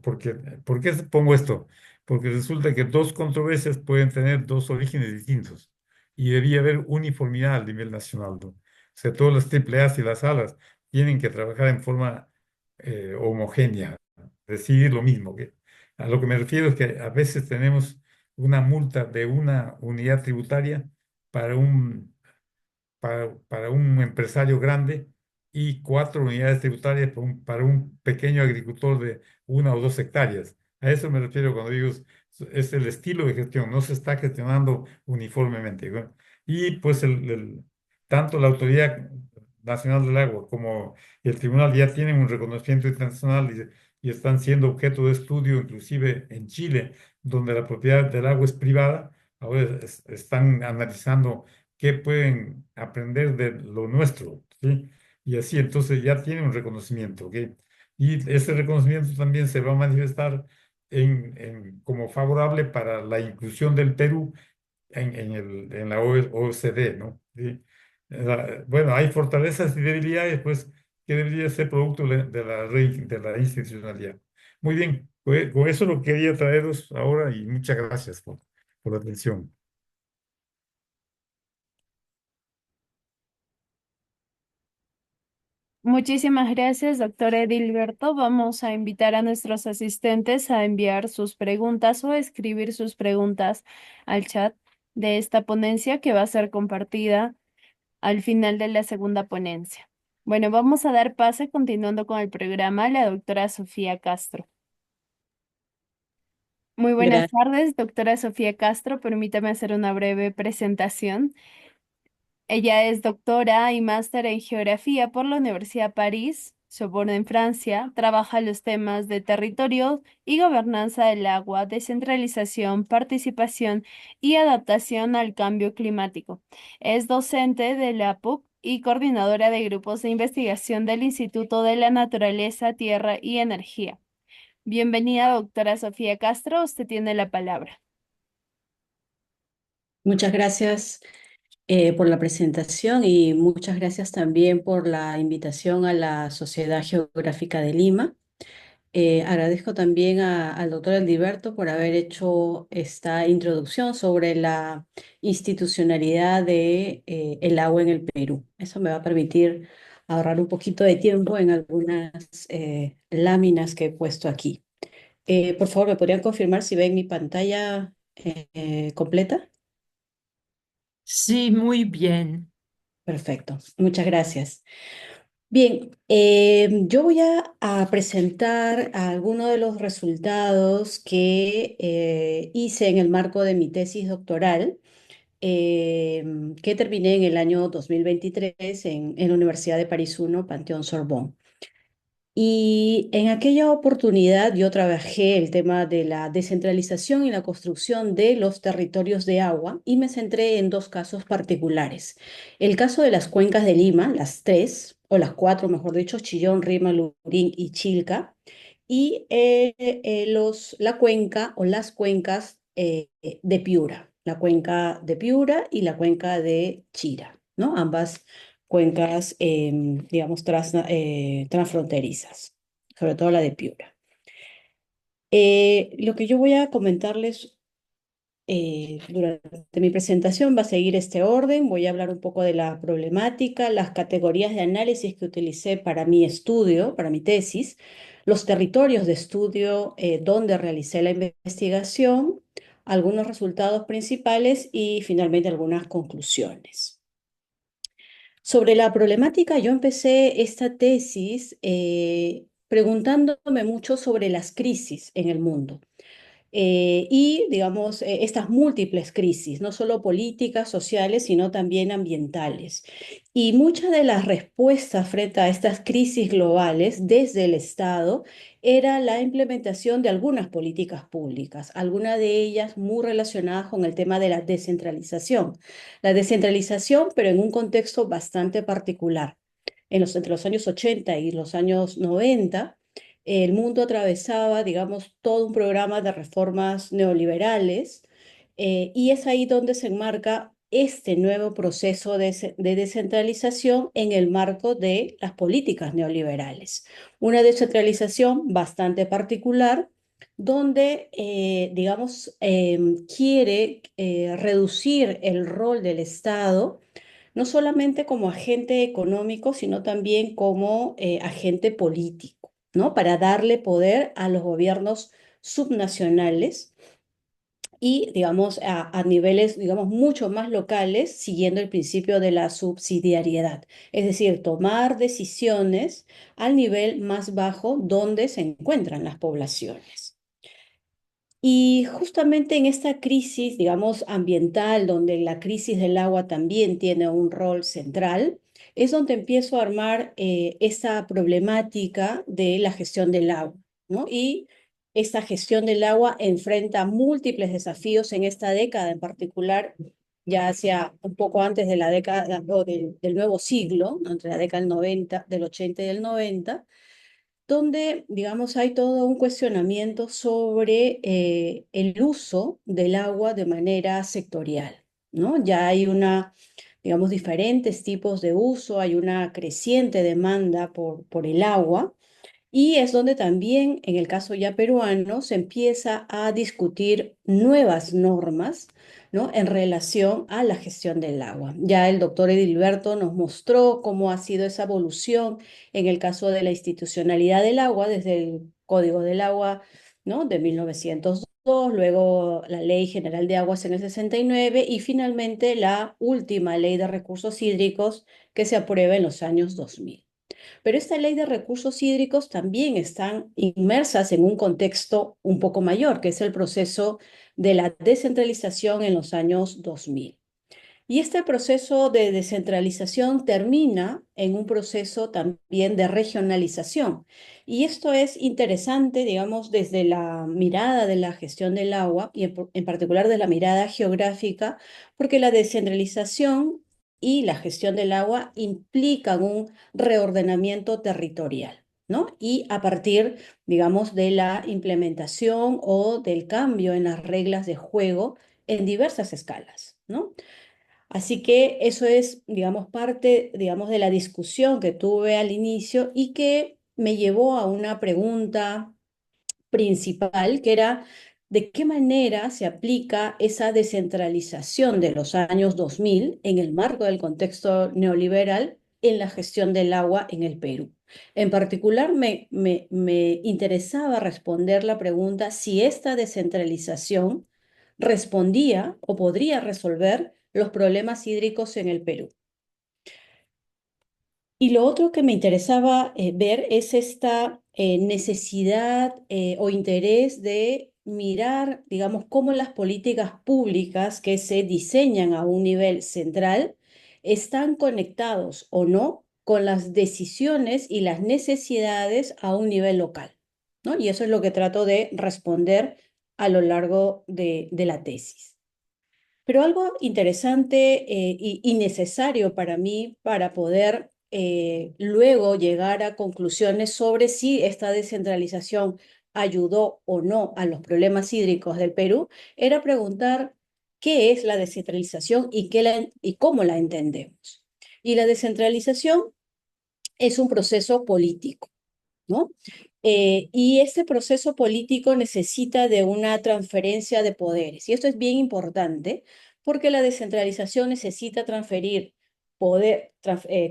¿por qué pongo esto? Porque resulta que dos controversias pueden tener dos orígenes distintos y debía haber uniformidad a nivel nacional, ¿no? O sea, todas las triple A y las alas tienen que trabajar en forma homogénea, decidir lo mismo. A lo que me refiero es que a veces tenemos una multa de una unidad tributaria para para un empresario grande y cuatro unidades tributarias para un pequeño agricultor de 1 o 2 hectáreas. A eso me refiero cuando digo es el estilo de gestión, no se está gestionando uniformemente. ¿No? Y pues tanto la Autoridad Nacional del Agua como el tribunal ya tienen un reconocimiento internacional y están siendo objeto de estudio, inclusive en Chile, donde la propiedad del agua es privada. Ahora están analizando qué pueden aprender de lo nuestro, ¿sí? Y así entonces ya tiene un reconocimiento, ¿ok? Y ese reconocimiento también se va a manifestar como favorable para la inclusión del Perú en la OECD, ¿no? ¿Sí? Bueno, hay fortalezas y debilidades, pues, que debería ser producto de la institucionalidad. Muy bien, con eso lo quería traeros ahora y muchas gracias por la atención. Muchísimas gracias, doctor Edilberto. Vamos a invitar a nuestros asistentes a enviar sus preguntas o escribir sus preguntas al chat de esta ponencia que va a ser compartida al final de la segunda ponencia. Bueno, vamos a dar pase continuando con el programa a la doctora Sofía Castro. Muy buenas Gracias. tardes, doctora Sofía Castro. Permítame hacer una breve presentación. Ella es doctora y máster en geografía por la Universidad París, Sorbonne en Francia. Trabaja los temas de territorio y gobernanza del agua, descentralización, participación y adaptación al cambio climático. Es docente de la PUC y coordinadora de grupos de investigación del Instituto de la Naturaleza, Tierra y Energía. Bienvenida, doctora Sofía Castro. Usted tiene la palabra. Muchas gracias por la presentación y muchas gracias también por la invitación a la Sociedad Geográfica de Lima. Agradezco también al doctor Aldiberto por haber hecho esta introducción sobre la institucionalidad de, el agua en el Perú. Eso me va a permitir ahorrar un poquito de tiempo en algunas láminas que he puesto aquí. Por favor, ¿me podrían confirmar si ven mi pantalla completa? Sí, muy bien. Perfecto, muchas gracias. Bien, yo voy a presentar algunos de los resultados que hice en el marco de mi tesis doctoral, que terminé en el año 2023 en la Universidad de París I, Panteón Sorbonne. Y en aquella oportunidad yo trabajé el tema de la descentralización y la construcción de los territorios de agua y me centré en dos casos particulares. El caso de las cuencas de Lima, las tres, o las cuatro, mejor dicho, Chillón, Rima, Lurín y Chilca, y la cuenca o las cuencas de Piura, la cuenca de Piura y la cuenca de Chira, ¿no? Ambas cuencas, digamos, transfronterizas, sobre todo la de Piura. Lo que yo voy a comentarles durante mi presentación va a seguir este orden. Voy a hablar un poco de la problemática, las categorías de análisis que utilicé para mi estudio, para mi tesis, los territorios de estudio donde realicé la investigación, algunos resultados principales y finalmente algunas conclusiones. Sobre la problemática, yo empecé esta tesis preguntándome mucho sobre las crisis en el mundo. Y, digamos, estas múltiples crisis, no solo políticas, sociales, sino también ambientales. Y muchas de las respuestas frente a estas crisis globales desde el Estado era la implementación de algunas políticas públicas, algunas de ellas muy relacionadas con el tema de la descentralización. La descentralización, pero en un contexto bastante particular. Entre los años 80 y los años 90, el mundo atravesaba, digamos, todo un programa de reformas neoliberales, y es ahí donde se enmarca este nuevo proceso de descentralización en el marco de las políticas neoliberales. Una descentralización bastante particular donde, digamos, quiere reducir el rol del Estado no solamente como agente económico, sino también como agente político, ¿no? Para darle poder a los gobiernos subnacionales y, digamos, a niveles, digamos, mucho más locales, siguiendo el principio de la subsidiariedad. Es decir, tomar decisiones al nivel más bajo donde se encuentran las poblaciones. Y justamente en esta crisis, digamos, ambiental, donde la crisis del agua también tiene un rol central, es donde empiezo a armar esa problemática de la gestión del agua, ¿no? Y esta gestión del agua enfrenta múltiples desafíos en esta década en particular, ya hacia un poco antes de la década o del nuevo siglo, ¿no? Entre la década del 90, del 80 y del 90, donde, digamos, hay todo un cuestionamiento sobre el uso del agua de manera sectorial, ¿no? Ya hay digamos, diferentes tipos de uso, hay una creciente demanda por el agua, y es donde también, en el caso ya peruano, se empieza a discutir nuevas normas, ¿no? En relación a la gestión del agua. Ya el doctor Edilberto nos mostró cómo ha sido esa evolución en el caso de la institucionalidad del agua, desde el Código del Agua, ¿no? De 1902, luego la Ley General de Aguas en el 69 y finalmente la última Ley de Recursos Hídricos que se aprueba en los años 2000. Pero esta ley de recursos hídricos también están inmersas en un contexto un poco mayor, que es el proceso de la descentralización en los años 2000. Y este proceso de descentralización termina en un proceso también de regionalización. Y esto es interesante, digamos, desde la mirada de la gestión del agua y en particular de la mirada geográfica, porque la descentralización y la gestión del agua implican un reordenamiento territorial, ¿no? Y a partir, digamos, de la implementación o del cambio en las reglas de juego en diversas escalas, ¿no? Así que eso es, digamos, parte, digamos, de la discusión que tuve al inicio y que me llevó a una pregunta principal, que era de qué manera se aplica esa descentralización de los años 2000 en el marco del contexto neoliberal en la gestión del agua en el Perú. En particular, me interesaba responder la pregunta si esta descentralización respondía o podría resolver los problemas hídricos en el Perú. Y lo otro que me interesaba ver es esta necesidad o interés de mirar, digamos, cómo las políticas públicas que se diseñan a un nivel central están conectados o no con las decisiones y las necesidades a un nivel local, ¿no? Y eso es lo que trato de responder a lo largo de la tesis. Pero algo interesante y necesario para mí para poder luego llegar a conclusiones sobre si esta descentralización ayudó o no a los problemas hídricos del Perú, era preguntar qué es la descentralización y cómo la entendemos. Y la descentralización es un proceso político, ¿no? Y este proceso político necesita de una transferencia de poderes. Y esto es bien importante porque la descentralización necesita transferir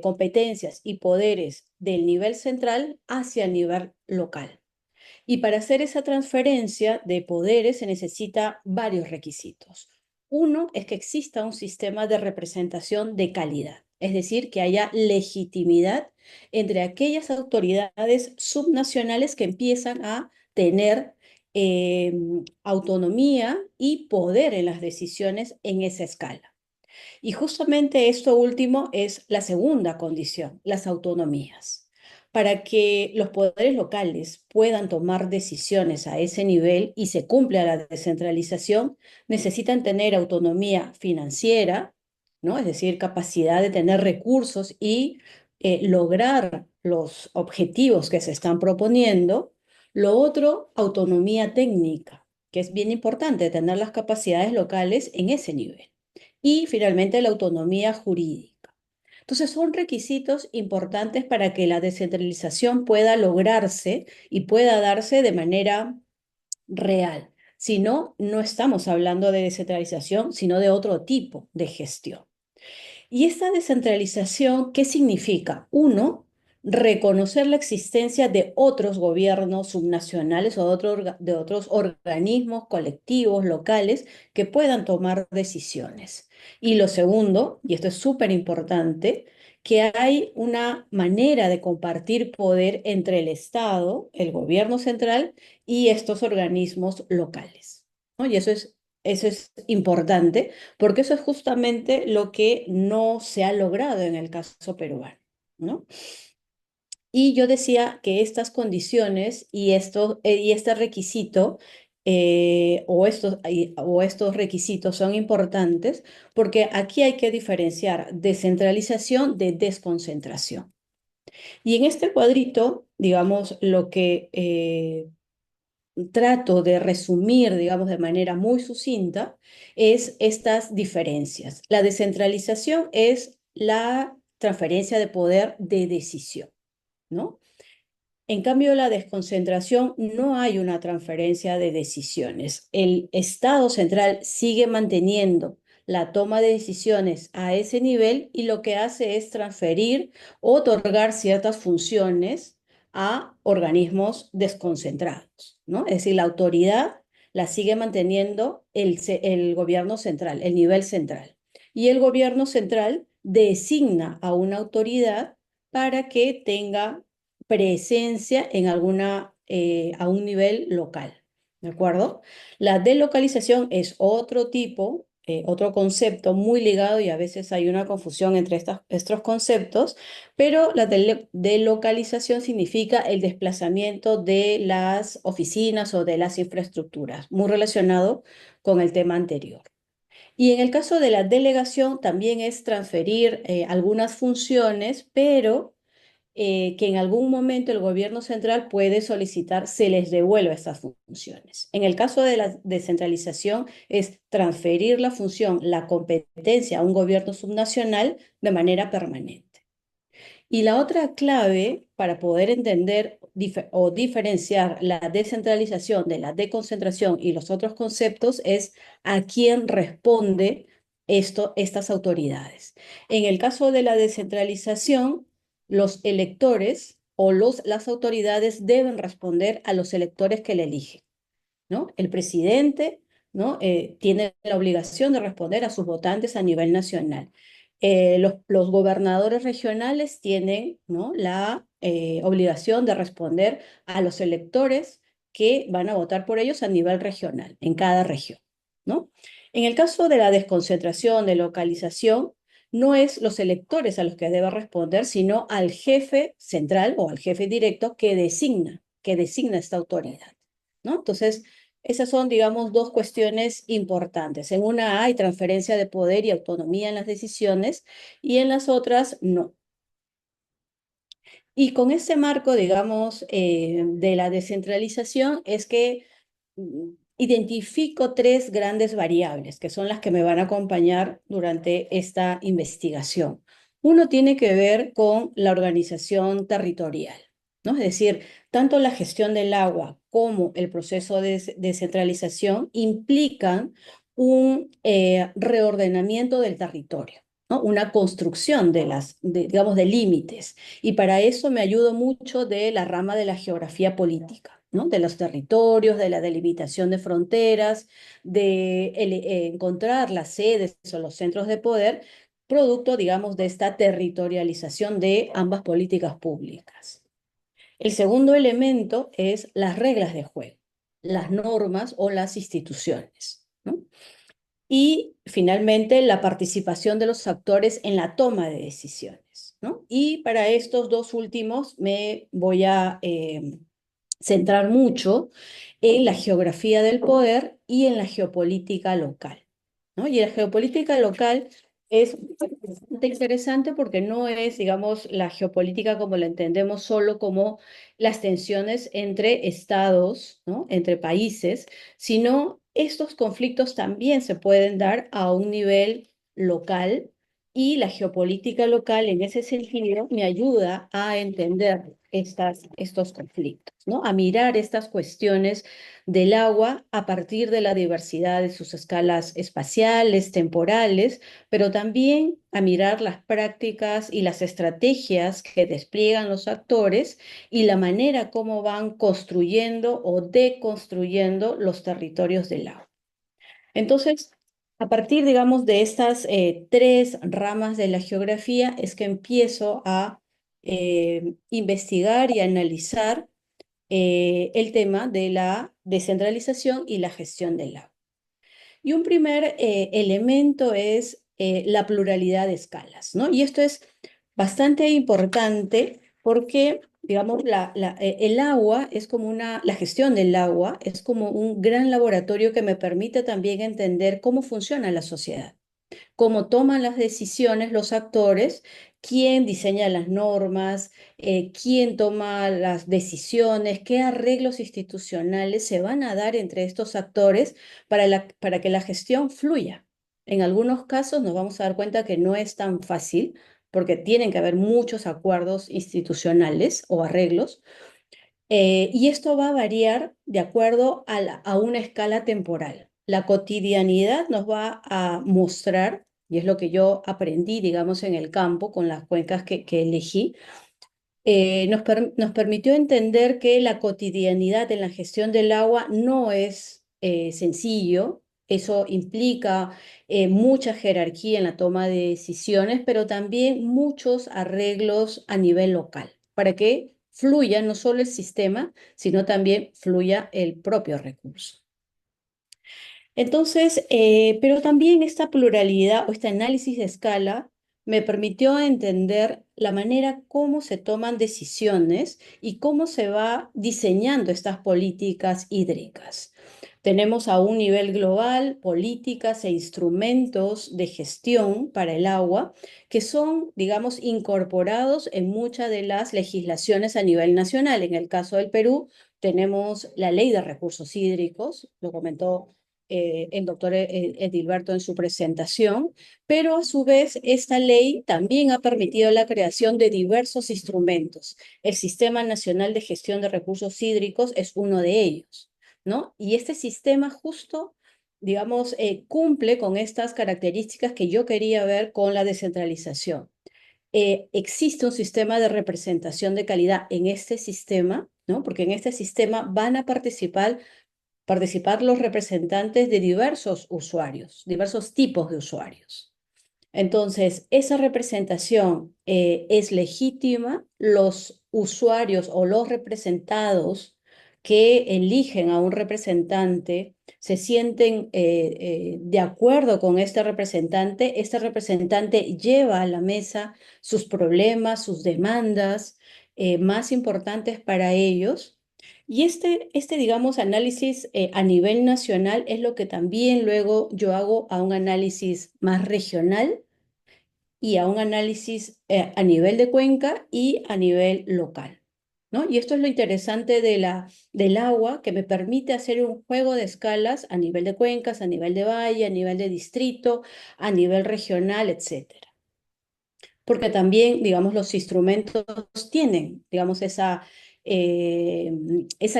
competencias y poderes del nivel central hacia el nivel local. Y para hacer esa transferencia de poderes se necesita varios requisitos. Uno es que exista un sistema de representación de calidad. es decir, que haya legitimidad entre aquellas autoridades subnacionales que empiezan a tener autonomía y poder en las decisiones en esa escala. Y justamente esto último es la segunda condición, las autonomías. Para que los poderes locales puedan tomar decisiones a ese nivel y se cumpla la descentralización, necesitan tener autonomía financiera, ¿no? Es decir, capacidad de tener recursos y lograr los objetivos que se están proponiendo. Lo otro, autonomía técnica, que es bien importante tener las capacidades locales en ese nivel. Y finalmente la autonomía jurídica. Entonces son requisitos importantes para que la descentralización pueda lograrse y pueda darse de manera real. Si no, no estamos hablando de descentralización, sino de otro tipo de gestión. ¿Y esta descentralización qué significa? Uno, reconocer la existencia de otros gobiernos subnacionales o de otros organismos colectivos, locales, que puedan tomar decisiones. Y lo segundo, y esto es súper importante, que hay una manera de compartir poder entre el Estado, el gobierno central y estos organismos locales, ¿no? Y eso es importante porque eso es justamente lo que no se ha logrado en el caso peruano, ¿no? Y yo decía que estas condiciones y este requisito o estos requisitos son importantes porque aquí hay que diferenciar descentralización de desconcentración. Y en este cuadrito, digamos, lo que trato de resumir, digamos, de manera muy sucinta, es estas diferencias. La descentralización es la transferencia de poder de decisión, ¿no? En cambio, la desconcentración no hay una transferencia de decisiones. El Estado central sigue manteniendo la toma de decisiones a ese nivel y lo que hace es transferir o otorgar ciertas funciones a organismos desconcentrados, ¿no? Es decir, la autoridad la sigue manteniendo el gobierno central, el nivel central. Y el gobierno central designa a una autoridad para que tenga presencia en a un nivel local, ¿de acuerdo? La delocalización es otro tipo, otro concepto muy ligado y a veces hay una confusión entre estos conceptos, pero la delocalización significa el desplazamiento de las oficinas o de las infraestructuras, muy relacionado con el tema anterior. Y en el caso de la delegación también es transferir algunas funciones, pero que en algún momento el gobierno central puede solicitar se les devuelva estas funciones. En el caso de la descentralización es transferir la función, la competencia a un gobierno subnacional de manera permanente. Y la otra clave para poder entender o diferenciar la descentralización de la desconcentración y los otros conceptos es a quién responde estas autoridades. En el caso de la descentralización, los electores o las autoridades deben responder a los electores que le eligen, ¿no? El presidente, ¿no? Tiene la obligación de responder a sus votantes a nivel nacional. Los gobernadores regionales tienen, ¿no? la obligación de responder a los electores que van a votar por ellos a nivel regional, en cada región, ¿no? En el caso de la desconcentración, de localización, no es los electores a los que debe responder, sino al jefe central o al jefe directo que designa esta autoridad, ¿no? Entonces, esas son, digamos, dos cuestiones importantes. En una hay transferencia de poder y autonomía en las decisiones y en las otras no. Y con ese marco, digamos, de la descentralización es que identifico tres grandes variables que son las que me van a acompañar durante esta investigación. Uno tiene que ver con la organización territorial, ¿no? Es decir, tanto la gestión del agua como el proceso de descentralización implican un reordenamiento del territorio, ¿no? Una construcción digamos, de límites. Y para eso me ayudo mucho de la rama de la geografía política, ¿no? De los territorios, de la delimitación de fronteras, de encontrar las sedes o los centros de poder producto, digamos, de esta territorialización de ambas políticas públicas. El segundo elemento es las reglas de juego, las normas o las instituciones, ¿no? Y finalmente la participación de los actores en la toma de decisiones, ¿no? Y para estos dos últimos me voy a centrar mucho en la geografía del poder y en la geopolítica local, ¿no? Y la geopolítica local es bastante interesante porque no es, digamos, la geopolítica como la entendemos solo como las tensiones entre estados, ¿no? Entre países, sino estos conflictos también se pueden dar a un nivel local y la geopolítica local en ese sentido me ayuda a entender estos conflictos, ¿no? A mirar estas cuestiones del agua a partir de la diversidad de sus escalas espaciales, temporales, pero también a mirar las prácticas y las estrategias que despliegan los actores y la manera como van construyendo o deconstruyendo los territorios del agua. Entonces, a partir, digamos, de estas tres ramas de la geografía es que empiezo a investigar y analizar el tema de la descentralización y la gestión del agua. Y un primer elemento es la pluralidad de escalas, ¿no? Y esto es bastante importante porque, digamos, el agua es como la gestión del agua es como un gran laboratorio que me permite también entender cómo funciona la sociedad, cómo toman las decisiones los actores, quién diseña las normas, quién toma las decisiones, qué arreglos institucionales se van a dar entre estos actores para que la gestión fluya. En algunos casos nos vamos a dar cuenta que no es tan fácil porque tienen que haber muchos acuerdos institucionales o arreglos, y esto va a variar de acuerdo a una escala temporal. La cotidianidad nos va a mostrar, y es lo que yo aprendí, digamos, en el campo con las cuencas que elegí, nos permitió entender que la cotidianidad en la gestión del agua no es sencillo. Eso implica mucha jerarquía en la toma de decisiones, pero también muchos arreglos a nivel local, para que fluya no solo el sistema, sino también fluya el propio recurso. Entonces, pero también esta pluralidad o este análisis de escala me permitió entender la manera como se toman decisiones y cómo se va diseñando estas políticas hídricas. Tenemos a un nivel global políticas e instrumentos de gestión para el agua que son, digamos, incorporados en muchas de las legislaciones a nivel nacional. En el caso del Perú, tenemos la Ley de Recursos Hídricos, lo comentó el doctor Edilberto en su presentación, pero a su vez esta ley también ha permitido la creación de diversos instrumentos. El Sistema Nacional de Gestión de Recursos Hídricos es uno de ellos, ¿no? Y este sistema justo, digamos, cumple con estas características que yo quería ver con la descentralización. Existe un sistema de representación de calidad en este sistema, ¿no? Porque en este sistema van a participar los representantes de diversos usuarios, diversos tipos de usuarios. Entonces, esa representación es legítima. Los usuarios o los representados que eligen a un representante se sienten de acuerdo con este representante lleva a la mesa sus problemas, sus demandas más importantes para ellos. Y digamos, análisis a nivel nacional es lo que también luego yo hago a un análisis más regional y a un análisis a nivel de cuenca y a nivel local, ¿no? Y esto es lo interesante del agua, que me permite hacer un juego de escalas a nivel de cuencas, a nivel de valle, a nivel de distrito, a nivel regional, etcétera. Porque también, digamos, los instrumentos tienen, digamos, esa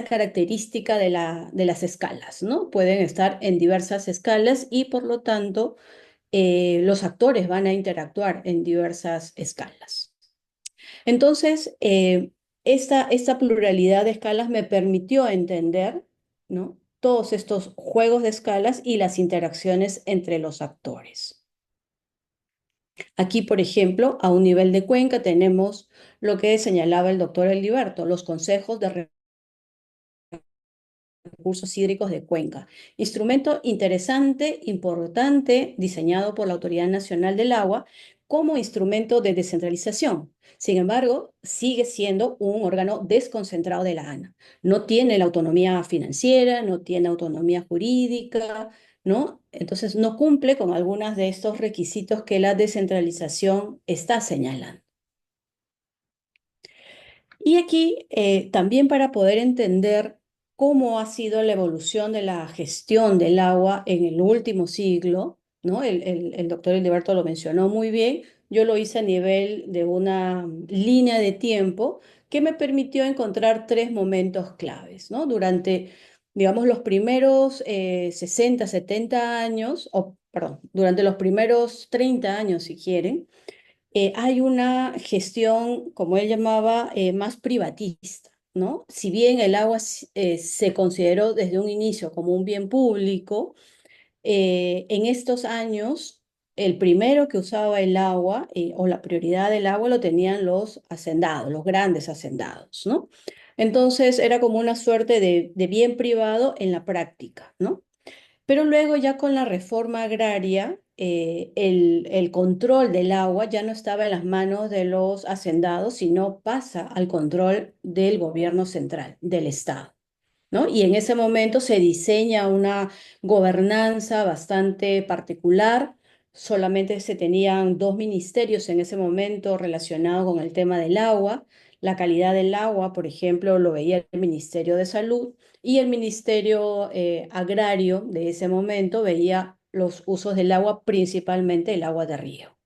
característica de las escalas, ¿no? Pueden estar en diversas escalas y, por lo tanto, los actores van a interactuar en diversas escalas. Entonces, esta pluralidad de escalas me permitió entender, ¿no? Todos estos juegos de escalas y las interacciones entre los actores. Aquí, por ejemplo, a un nivel de cuenca tenemos lo que señalaba el doctor Eliberto, los consejos de recursos hídricos de Cuenca. Instrumento interesante, importante, diseñado por la Autoridad Nacional del Agua como instrumento de descentralización. Sin embargo, sigue siendo un órgano desconcentrado de la ANA. No tiene la autonomía financiera, no tiene autonomía jurídica, ¿no? Entonces no cumple con algunos de estos requisitos que la descentralización está señalando. Y aquí también para poder entender cómo ha sido la evolución de la gestión del agua en el último siglo, ¿no? El doctor Edilberto lo mencionó muy bien, yo lo hice a nivel de una línea de tiempo que me permitió encontrar tres momentos claves, ¿no? Durante, digamos, los primeros 60, 70 años, o perdón, durante los primeros 30 años, si quieren, hay una gestión, como él llamaba, más privatista, ¿no? Si bien el agua se consideró desde un inicio como un bien público, en estos años el primero que usaba el agua o la prioridad del agua lo tenían los hacendados, los grandes hacendados, ¿no? Entonces era como una suerte de bien privado en la práctica, ¿no? Pero luego ya con la reforma agraria, el control del agua ya no estaba en las manos de los hacendados, sino pasa al control del gobierno central, del Estado, ¿no? Y en ese momento se diseña una gobernanza bastante particular. Solamente se tenían dos ministerios en ese momento relacionados con el tema del agua. La calidad del agua, por ejemplo, lo veía el Ministerio de Salud y el Ministerio Agrario de ese momento veía los usos del agua, principalmente el agua de río.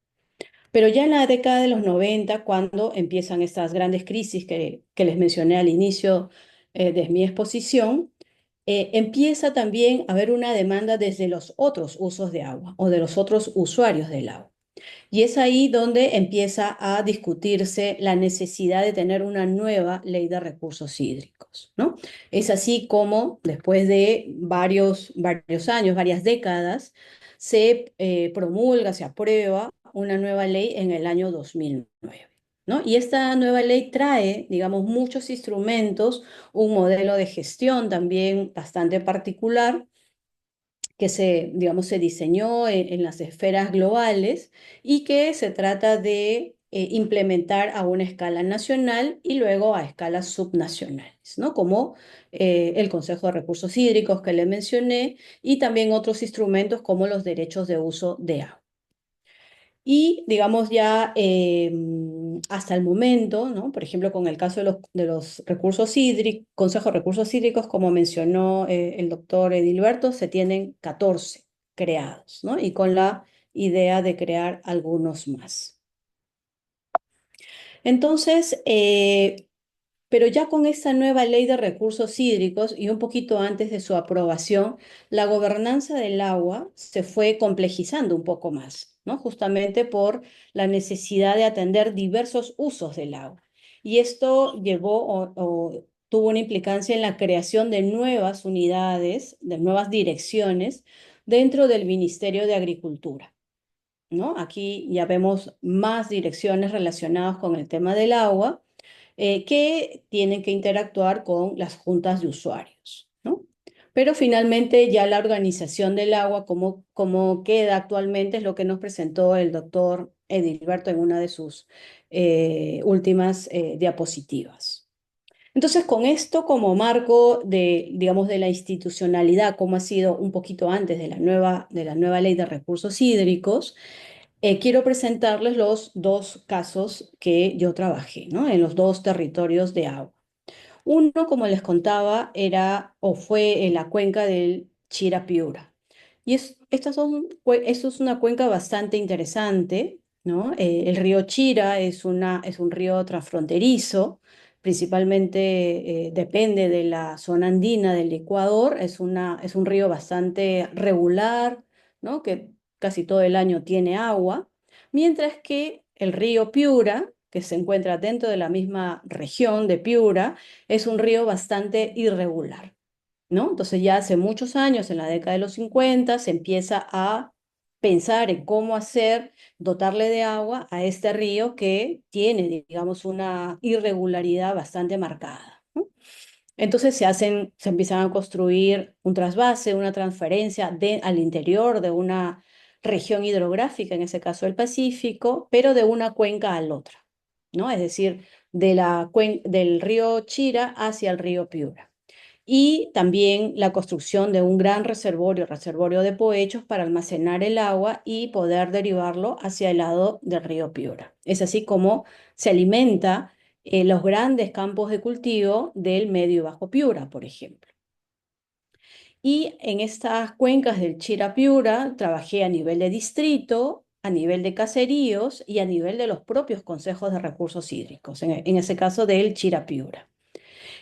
Pero ya en la década de los 90, cuando empiezan estas grandes crisis que les mencioné al inicio de mi exposición, empieza también a haber una demanda desde los otros usos de agua o de los otros usuarios del agua. Y es ahí donde empieza a discutirse la necesidad de tener una nueva ley de recursos hídricos, ¿no? Es así como después de varios años, varias décadas, se promulga, se aprueba una nueva ley en el año 2009. ¿No? Y esta nueva ley trae, digamos, muchos instrumentos, un modelo de gestión también bastante particular, que digamos, se diseñó en las esferas globales y que se trata de implementar a una escala nacional y luego a escalas subnacionales, ¿no? Como el Consejo de Recursos Hídricos que le mencioné y también otros instrumentos como los derechos de uso de agua. Y digamos ya hasta el momento, ¿no? Por ejemplo, con el caso de los recursos hídricos, Consejo de Recursos Hídricos, como mencionó el doctor Edilberto, se tienen 14 creados, ¿no? Y con la idea de crear algunos más. Entonces, pero ya con esta nueva ley de recursos hídricos y un poquito antes de su aprobación, la gobernanza del agua se fue complejizando un poco más, ¿no? Justamente por la necesidad de atender diversos usos del agua. Y esto llevó o tuvo una implicancia en la creación de nuevas unidades, de nuevas direcciones dentro del Ministerio de Agricultura, ¿no? Aquí ya vemos más direcciones relacionadas con el tema del agua que tienen que interactuar con las juntas de usuarios, ¿no? Pero finalmente ya la organización del agua, como queda actualmente, es lo que nos presentó el doctor Edilberto en una de sus últimas diapositivas. Entonces, con esto como marco de, digamos, de la institucionalidad, como ha sido un poquito antes de la nueva ley de recursos hídricos, quiero presentarles los dos casos que yo trabajé, ¿no? En los dos territorios de agua. Uno, como les contaba, era o fue en la cuenca del Chira-Piura. Y esto es una cuenca bastante interesante, ¿no? El río Chira es un río transfronterizo, principalmente depende de la zona andina del Ecuador, es un río bastante regular, ¿no? Que casi todo el año tiene agua, mientras que el río Piura, que se encuentra dentro de la misma región de Piura, es un río bastante irregular, ¿no? Entonces ya hace muchos años, en la década de los 50, se empieza a pensar en cómo dotarle de agua a este río que tiene, digamos, una irregularidad bastante marcada, ¿no? Entonces se empiezan a construir un trasvase, una transferencia al interior de una región hidrográfica, en ese caso el Pacífico, pero de una cuenca a la otra, ¿no? Es decir, del río Chira hacia el río Piura. Y también la construcción de un gran reservorio de Poechos para almacenar el agua y poder derivarlo hacia el lado del río Piura. Es así como se alimenta los grandes campos de cultivo del medio y bajo Piura, por ejemplo. Y en estas cuencas del Chira Piura trabajé a nivel de distrito, a nivel de caseríos y a nivel de los propios consejos de recursos hídricos, en ese caso del Chira Piura.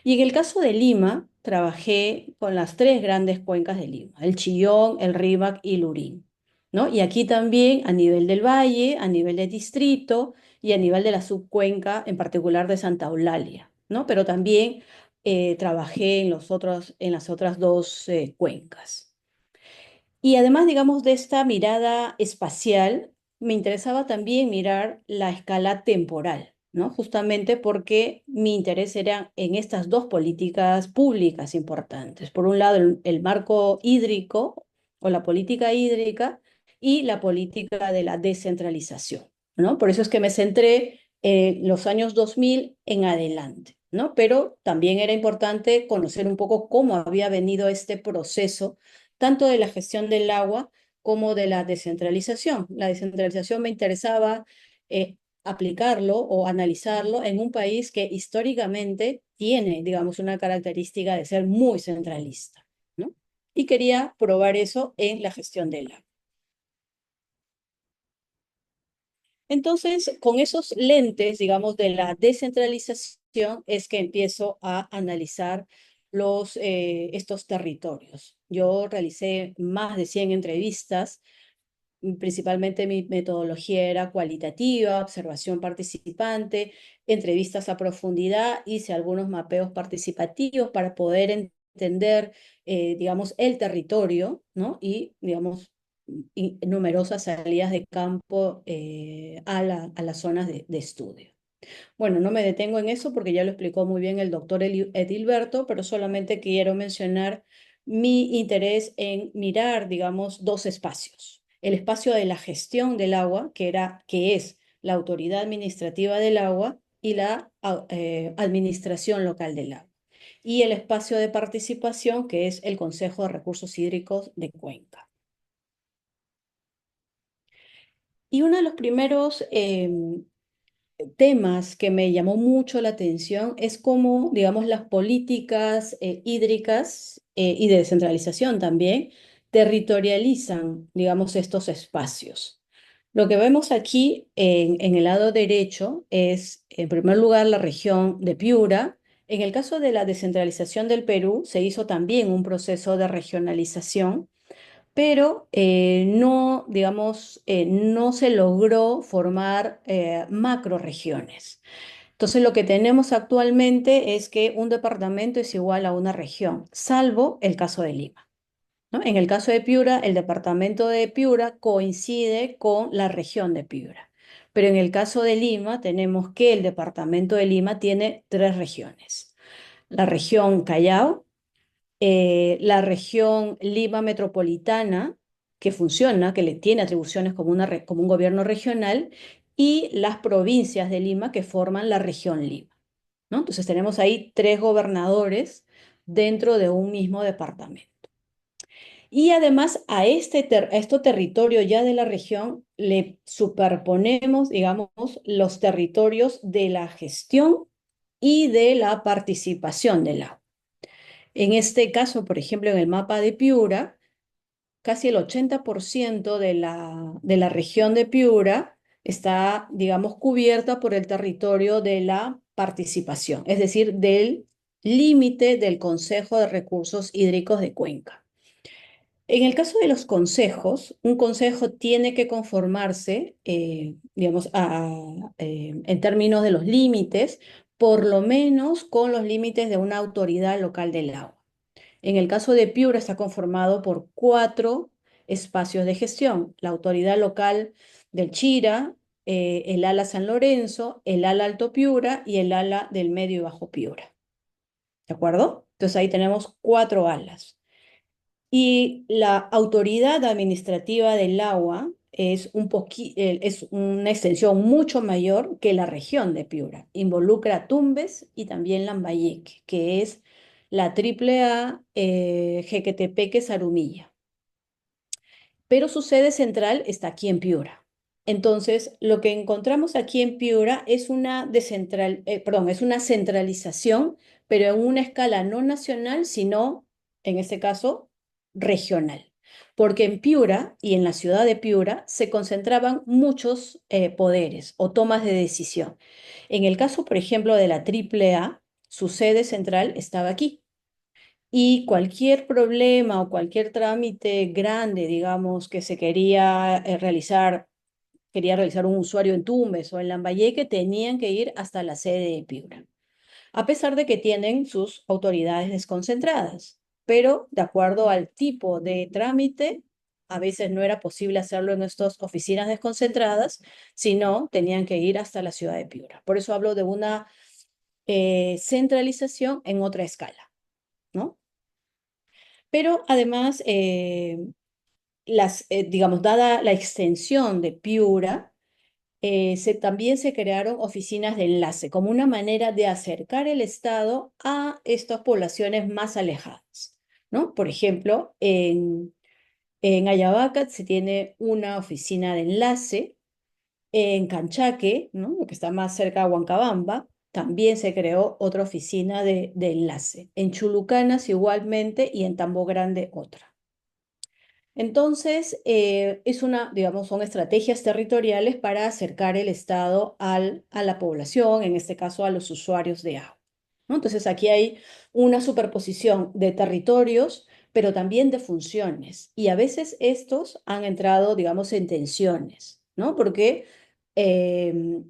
Y en el caso de Lima, trabajé con las tres grandes cuencas de Lima, el Chillón, el Rímac y Lurín, ¿no? Y aquí también a nivel del valle, a nivel del distrito y a nivel de la subcuenca, en particular de Santa Eulalia, ¿no? Pero también trabajé en las otras dos cuencas. Y además, digamos, de esta mirada espacial, me interesaba también mirar la escala temporal, ¿no? Justamente porque mi interés era en estas dos políticas públicas importantes. Por un lado, el marco hídrico o la política hídrica y la política de la descentralización, ¿no? Por eso es que me centré en los años 2000 en adelante, ¿no? Pero también era importante conocer un poco cómo había venido este proceso tanto de la gestión del agua como de la descentralización. La descentralización me interesaba aplicarlo o analizarlo en un país que históricamente tiene, digamos, una característica de ser muy centralista, ¿no? Y quería probar eso en la gestión del agua. Entonces, con esos lentes, digamos, de la descentralización, es que empiezo a analizar estos territorios. Yo realicé más de 100 entrevistas, principalmente mi metodología era cualitativa, observación participante, entrevistas a profundidad, hice algunos mapeos participativos para poder entender, digamos, el territorio, ¿no? Y, digamos, numerosas salidas de campo a las zonas de estudio. Bueno, no me detengo en eso porque ya lo explicó muy bien el doctor Edilberto, pero solamente quiero mencionar mi interés en mirar, digamos, dos espacios. El espacio de la gestión del agua, que es la autoridad administrativa del agua y la administración local del agua. Y el espacio de participación, que es el Consejo de Recursos Hídricos de Cuenca. Y uno de los primeros temas que me llamó mucho la atención es cómo, digamos, las políticas hídricas y de descentralización también territorializan, digamos, estos espacios. Lo que vemos aquí en el lado derecho es, en primer lugar, la región de Piura. En el caso de la descentralización del Perú, se hizo también un proceso de regionalización, pero no, digamos, no se logró formar macroregiones. Entonces, lo que tenemos actualmente es que un departamento es igual a una región, salvo el caso de Lima, ¿no? En el caso de Piura, el departamento de Piura coincide con la región de Piura. Pero en el caso de Lima, tenemos que el departamento de Lima tiene tres regiones. La región Callao, la región Lima Metropolitana, que funciona, que le tiene atribuciones como un gobierno regional, y las provincias de Lima que forman la región Lima, ¿no? Entonces tenemos ahí tres gobernadores dentro de un mismo departamento. Y además a este territorio ya de la región le superponemos, digamos, los territorios de la gestión y de la participación del agua. En este caso, por ejemplo, en el mapa de Piura, casi el 80% de la región de Piura está, digamos, cubierta por el territorio de la participación, es decir, del límite del Consejo de Recursos Hídricos de Cuenca. En el caso de los consejos, un consejo tiene que conformarse, digamos, en términos de los límites, por lo menos con los límites de una autoridad local del agua. En el caso de Piura está conformado por 4 espacios de gestión: la autoridad local del Chira, el ala San Lorenzo, el ala Alto Piura y el ala del Medio y Bajo Piura. ¿De acuerdo? Entonces ahí tenemos 4 alas. Y la autoridad administrativa del agua es es una extensión mucho mayor que la región de Piura. Involucra Tumbes y también Lambayeque, que es la AAA Jequetepeque Zarumilla. Pero su sede central está aquí en Piura. Entonces, lo que encontramos aquí en Piura es es una centralización, pero en una escala no nacional, sino, en este caso, regional. Porque en Piura y en la ciudad de Piura se concentraban muchos poderes o tomas de decisión. En el caso, por ejemplo, de la AAA, su sede central estaba aquí. Y cualquier problema o cualquier trámite grande, digamos, que se quería realizar un usuario en Tumbes o en Lambayeque, tenían que ir hasta la sede de Piura, a pesar de que tienen sus autoridades desconcentradas. Pero de acuerdo al tipo de trámite, a veces no era posible hacerlo en nuestras oficinas desconcentradas, sino tenían que ir hasta la ciudad de Piura. Por eso hablo de una centralización en otra escala, ¿no? Pero además, digamos, dada la extensión de Piura, también se crearon oficinas de enlace como una manera de acercar el Estado a estas poblaciones más alejadas, ¿no? Por ejemplo, en Ayabaca se tiene una oficina de enlace. En Canchaque, ¿no? Lo que está más cerca de Huancabamba, también se creó otra oficina de enlace. En Chulucanas igualmente y en Tambo Grande otra. Entonces, digamos, son estrategias territoriales para acercar el Estado a la población, en este caso a los usuarios de agua, ¿no? Entonces, aquí hay una superposición de territorios, pero también de funciones. Y a veces estos han entrado, digamos, en tensiones, ¿no? Porque eh,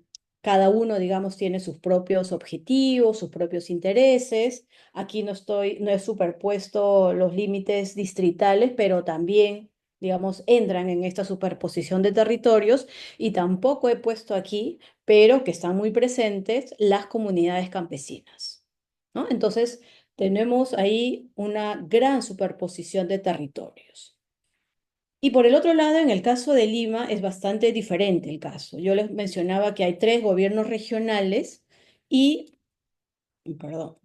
cada uno, digamos, tiene sus propios objetivos, sus propios intereses. Aquí no he superpuesto los límites distritales, pero también, digamos, entran en esta superposición de territorios, y tampoco he puesto aquí, pero que están muy presentes, las comunidades campesinas, ¿no? Entonces, tenemos ahí una gran superposición de territorios. Y por el otro lado, en el caso de Lima es bastante diferente el caso. Yo les mencionaba que hay 3 gobiernos regionales y, perdón,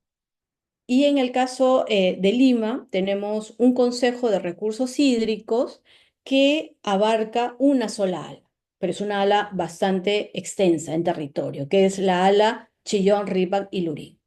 y en el caso de Lima tenemos un Consejo de Recursos Hídricos que abarca una sola ala, pero es una ala bastante extensa en territorio, que es la ala Chillón, Rímac y Lurín,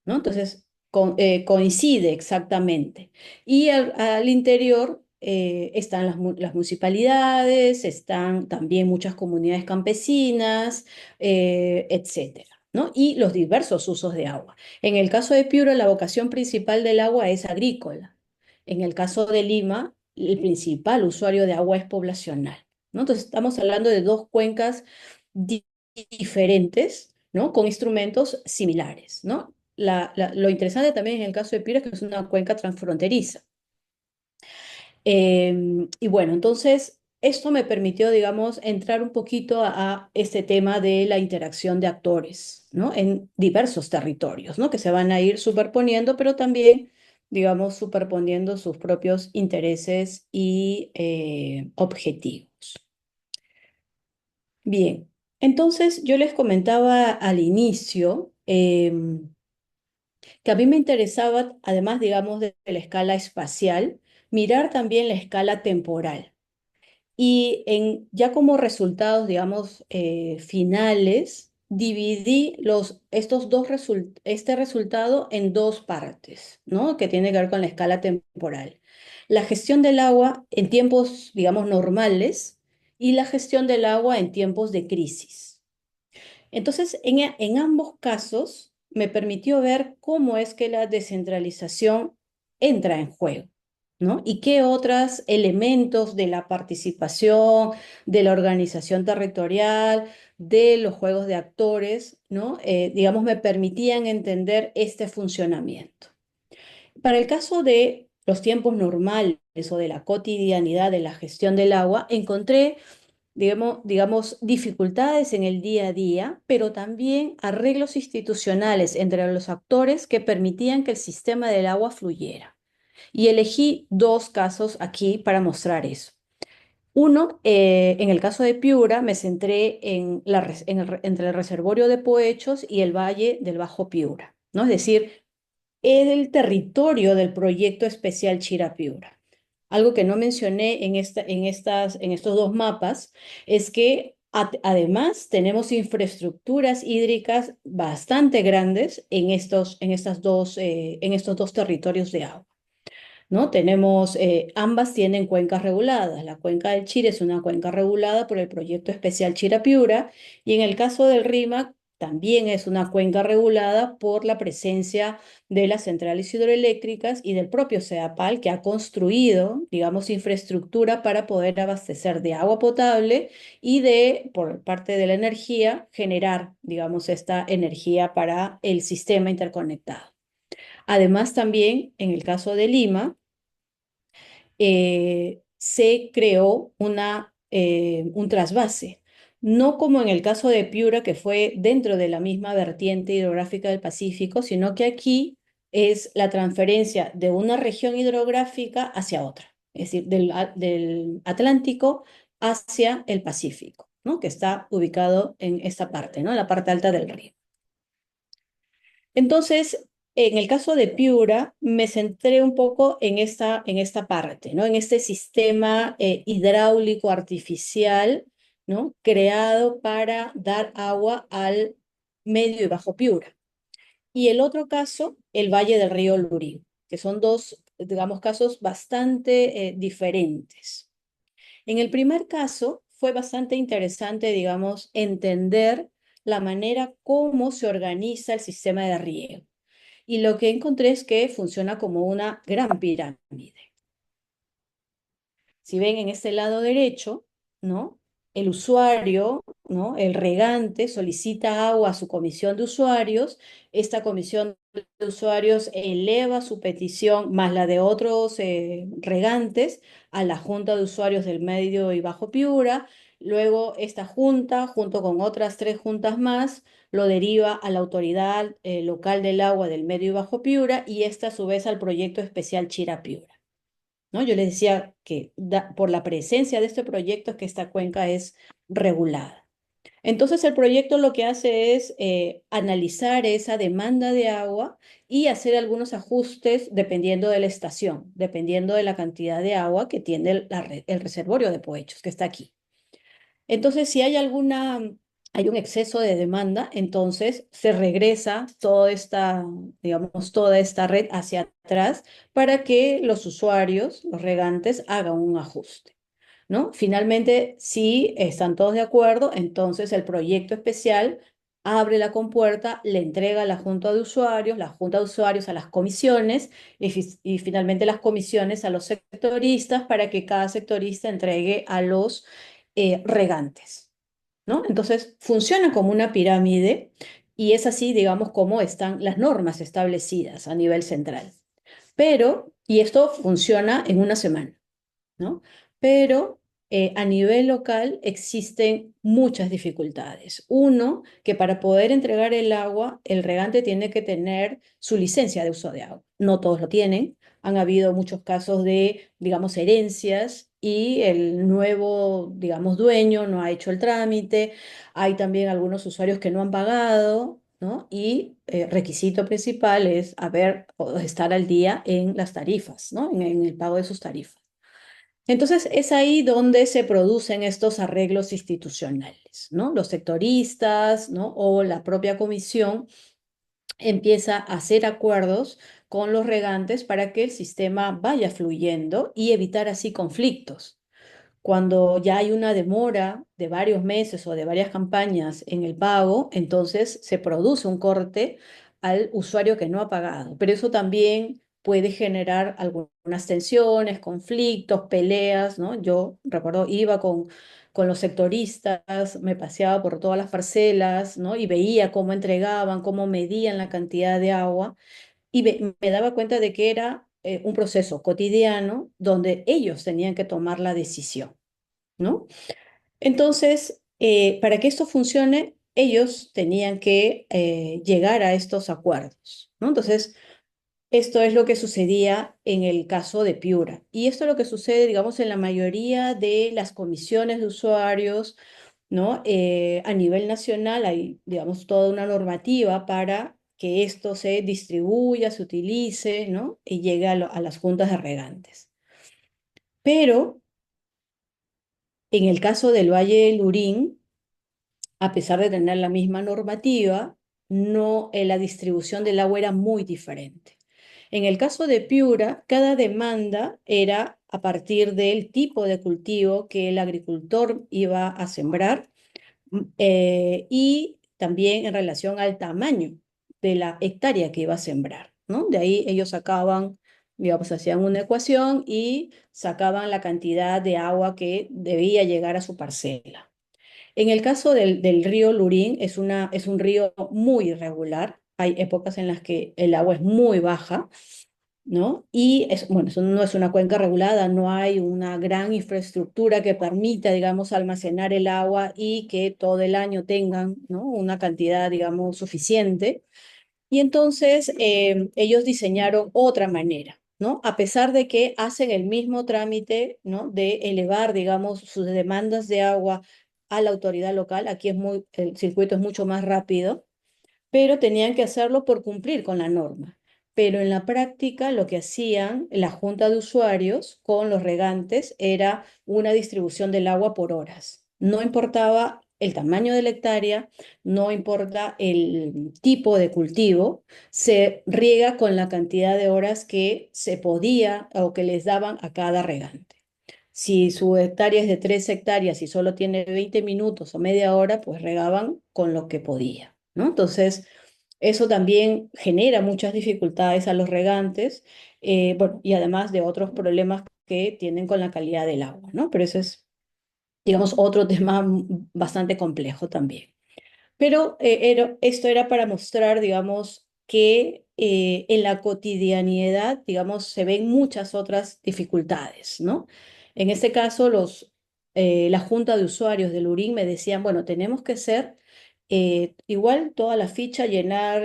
¿no? Entonces, coincide exactamente. Y al interior están las municipalidades, están también muchas comunidades campesinas, etcétera, ¿no? Y los diversos usos de agua. En el caso de Piura, la vocación principal del agua es agrícola. En el caso de Lima, el principal usuario de agua es poblacional, ¿no? Entonces, estamos hablando de 2 cuencas diferentes, ¿no? Con instrumentos similares, ¿no? Lo interesante también en el caso de Piura es que es una cuenca transfronteriza. Y bueno, entonces esto me permitió, digamos, entrar un poquito a este tema de la interacción de actores, ¿no? En diversos territorios, ¿no? Que se van a ir superponiendo, pero también, digamos, superponiendo sus propios intereses y objetivos. Bien, entonces yo les comentaba al inicio que a mí me interesaba, además, digamos, de la escala espacial, mirar también la escala temporal. Y ya como resultados, digamos, finales, dividí este resultado en 2 partes, ¿no? Que tiene que ver con la escala temporal. La gestión del agua en tiempos, digamos, normales y la gestión del agua en tiempos de crisis. Entonces, en ambos casos me permitió ver cómo es que la descentralización entra en juego, ¿no? Y qué otros elementos de la participación, de la organización territorial, de los juegos de actores, ¿no? Digamos, me permitían entender este funcionamiento. Para el caso de los tiempos normales o de la cotidianidad de la gestión del agua, encontré, digamos, dificultades en el día a día, pero también arreglos institucionales entre los actores que permitían que el sistema del agua fluyera. Y elegí dos casos aquí para mostrar eso. Uno, en el caso de Piura, me centré entre el reservorio de Poechos y el valle del Bajo Piura, ¿no? Es decir, el territorio del proyecto especial Chira-Piura. Algo que no mencioné en estos dos mapas es que además tenemos infraestructuras hídricas bastante grandes en estos dos territorios de agua. ¿No? Ambas tienen cuencas reguladas. La cuenca del Chira es una cuenca regulada por el proyecto especial Chira-Piura y en el caso del Rímac también es una cuenca regulada por la presencia de las centrales hidroeléctricas y del propio CEAPAL que ha construido, digamos, infraestructura para poder abastecer de agua potable y por parte de la energía, generar, digamos, esta energía para el sistema interconectado. Además, también en el caso de Lima, se creó un trasvase, no como en el caso de Piura, que fue dentro de la misma vertiente hidrográfica del Pacífico, sino que aquí es la transferencia de una región hidrográfica hacia otra, es decir, del Atlántico hacia el Pacífico, ¿no? Que está ubicado en esta parte, ¿no? En la parte alta del río. Entonces, en el caso de Piura, me centré un poco en esta parte, ¿no? En este sistema hidráulico artificial, ¿no? Creado para dar agua al medio y bajo Piura. Y el otro caso, el Valle del Río Lurín, que son dos, digamos, casos bastante diferentes. En el primer caso, fue bastante interesante, digamos, entender la manera como se organiza el sistema de riego. Y lo que encontré es que funciona como una gran pirámide. Si ven en este lado derecho, ¿no? El usuario, ¿no? El regante solicita agua a su comisión de usuarios. Esta comisión de usuarios eleva su petición más la de otros regantes a la Junta de Usuarios del Medio y Bajo Piura. Luego esta junta, junto con otras 3 juntas más, lo deriva a la Autoridad Local del Agua del Medio y Bajo Piura y esta a su vez al Proyecto Especial Chira Piura. ¿No? Yo les decía que por la presencia de este proyecto es que esta cuenca es regulada. Entonces el proyecto lo que hace es analizar esa demanda de agua y hacer algunos ajustes dependiendo de la estación, dependiendo de la cantidad de agua que tiene el reservorio de Poechos, que está aquí. Entonces, si hay un exceso de demanda, entonces se regresa digamos, toda esta red hacia atrás para que los usuarios, los regantes, hagan un ajuste, ¿no? Finalmente, si están todos de acuerdo, entonces el proyecto especial abre la compuerta, le entrega a la Junta de Usuarios, la Junta de Usuarios a las comisiones y finalmente las comisiones a los sectoristas para que cada sectorista entregue a los regantes, ¿no? Entonces, funciona como una pirámide y es así, digamos, como están las normas establecidas a nivel central. Y esto funciona en una semana, ¿no? Pero a nivel local existen muchas dificultades. Uno, que para poder entregar el agua, el regante tiene que tener su licencia de uso de agua. No todos lo tienen. Han habido muchos casos de, digamos, herencias y el nuevo, digamos, dueño no ha hecho el trámite. Hay también algunos usuarios que no han pagado, ¿no? Y requisito principal es o estar al día en las tarifas, ¿no? En el pago de sus tarifas. Entonces es ahí donde se producen estos arreglos institucionales, ¿no? Los sectoristas, ¿no? O la propia comisión empieza a hacer acuerdos con los regantes para que el sistema vaya fluyendo y evitar así conflictos. Cuando ya hay una demora de varios meses o de varias campañas en el pago, entonces se produce un corte al usuario que no ha pagado. Pero eso también puede generar algunas tensiones, conflictos, peleas, ¿no? Yo recuerdo, iba con los sectoristas, me paseaba por todas las parcelas, ¿no? Y veía cómo entregaban, cómo medían la cantidad de agua y me daba cuenta de que era un proceso cotidiano donde ellos tenían que tomar la decisión, ¿no? Entonces, para que esto funcione, ellos tenían que llegar a estos acuerdos, ¿no? Entonces, esto es lo que sucedía en el caso de Piura. Y esto es lo que sucede, digamos, en la mayoría de las comisiones de usuarios, ¿no? A nivel nacional hay, digamos, toda una normativa para que esto se distribuya, se utilice, ¿no? Y llegue a las juntas de regantes. Pero en el caso del Valle del Lurín, a pesar de tener la misma normativa, no, la distribución del agua era muy diferente. En el caso de Piura, cada demanda era a partir del tipo de cultivo que el agricultor iba a sembrar y también en relación al tamaño de la hectárea que iba a sembrar, ¿no? De ahí ellos sacaban, digamos, hacían una ecuación y sacaban la cantidad de agua que debía llegar a su parcela. En el caso del río Lurín, es un río muy irregular. Hay épocas en las que el agua es muy baja, ¿no? Y bueno, eso no es una cuenca regulada, no hay una gran infraestructura que permita, digamos, almacenar el agua y que todo el año tengan, ¿no? Una cantidad, digamos, suficiente. Y entonces ellos diseñaron otra manera, ¿no? A pesar de que hacen el mismo trámite, ¿no? De elevar, digamos, sus demandas de agua a la autoridad local, aquí el circuito es mucho más rápido, pero tenían que hacerlo por cumplir con la norma. Pero en la práctica lo que hacían la junta de usuarios con los regantes era una distribución del agua por horas. No importaba el tamaño de la hectárea, no importa el tipo de cultivo, se riega con la cantidad de horas que se podía o que les daban a cada regante. Si su hectárea es de 3 hectáreas y solo tiene 20 minutos o media hora, pues regaban con lo que podía, ¿no? Entonces, eso también genera muchas dificultades a los regantes, bueno, y además de otros problemas que tienen con la calidad del agua, ¿no? Pero ese es, digamos, otro tema bastante complejo también. Pero esto era para mostrar, digamos, que en la cotidianidad, digamos, se ven muchas otras dificultades, ¿no? En este caso, la junta de usuarios del URIN me decían, bueno, tenemos que ser igual toda la ficha, llenar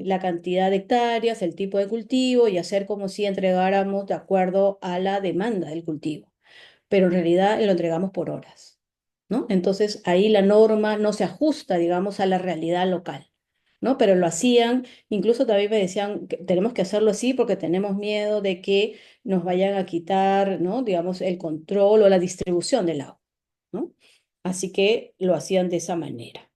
la cantidad de hectáreas, el tipo de cultivo y hacer como si entregáramos de acuerdo a la demanda del cultivo, pero en realidad lo entregamos por horas, ¿no? Entonces ahí la norma no se ajusta, digamos, a la realidad local, ¿no? Pero lo hacían, incluso también me decían que tenemos que hacerlo así porque tenemos miedo de que nos vayan a quitar, ¿no? Digamos, el control o la distribución del agua, ¿no? Así que lo hacían de esa manera.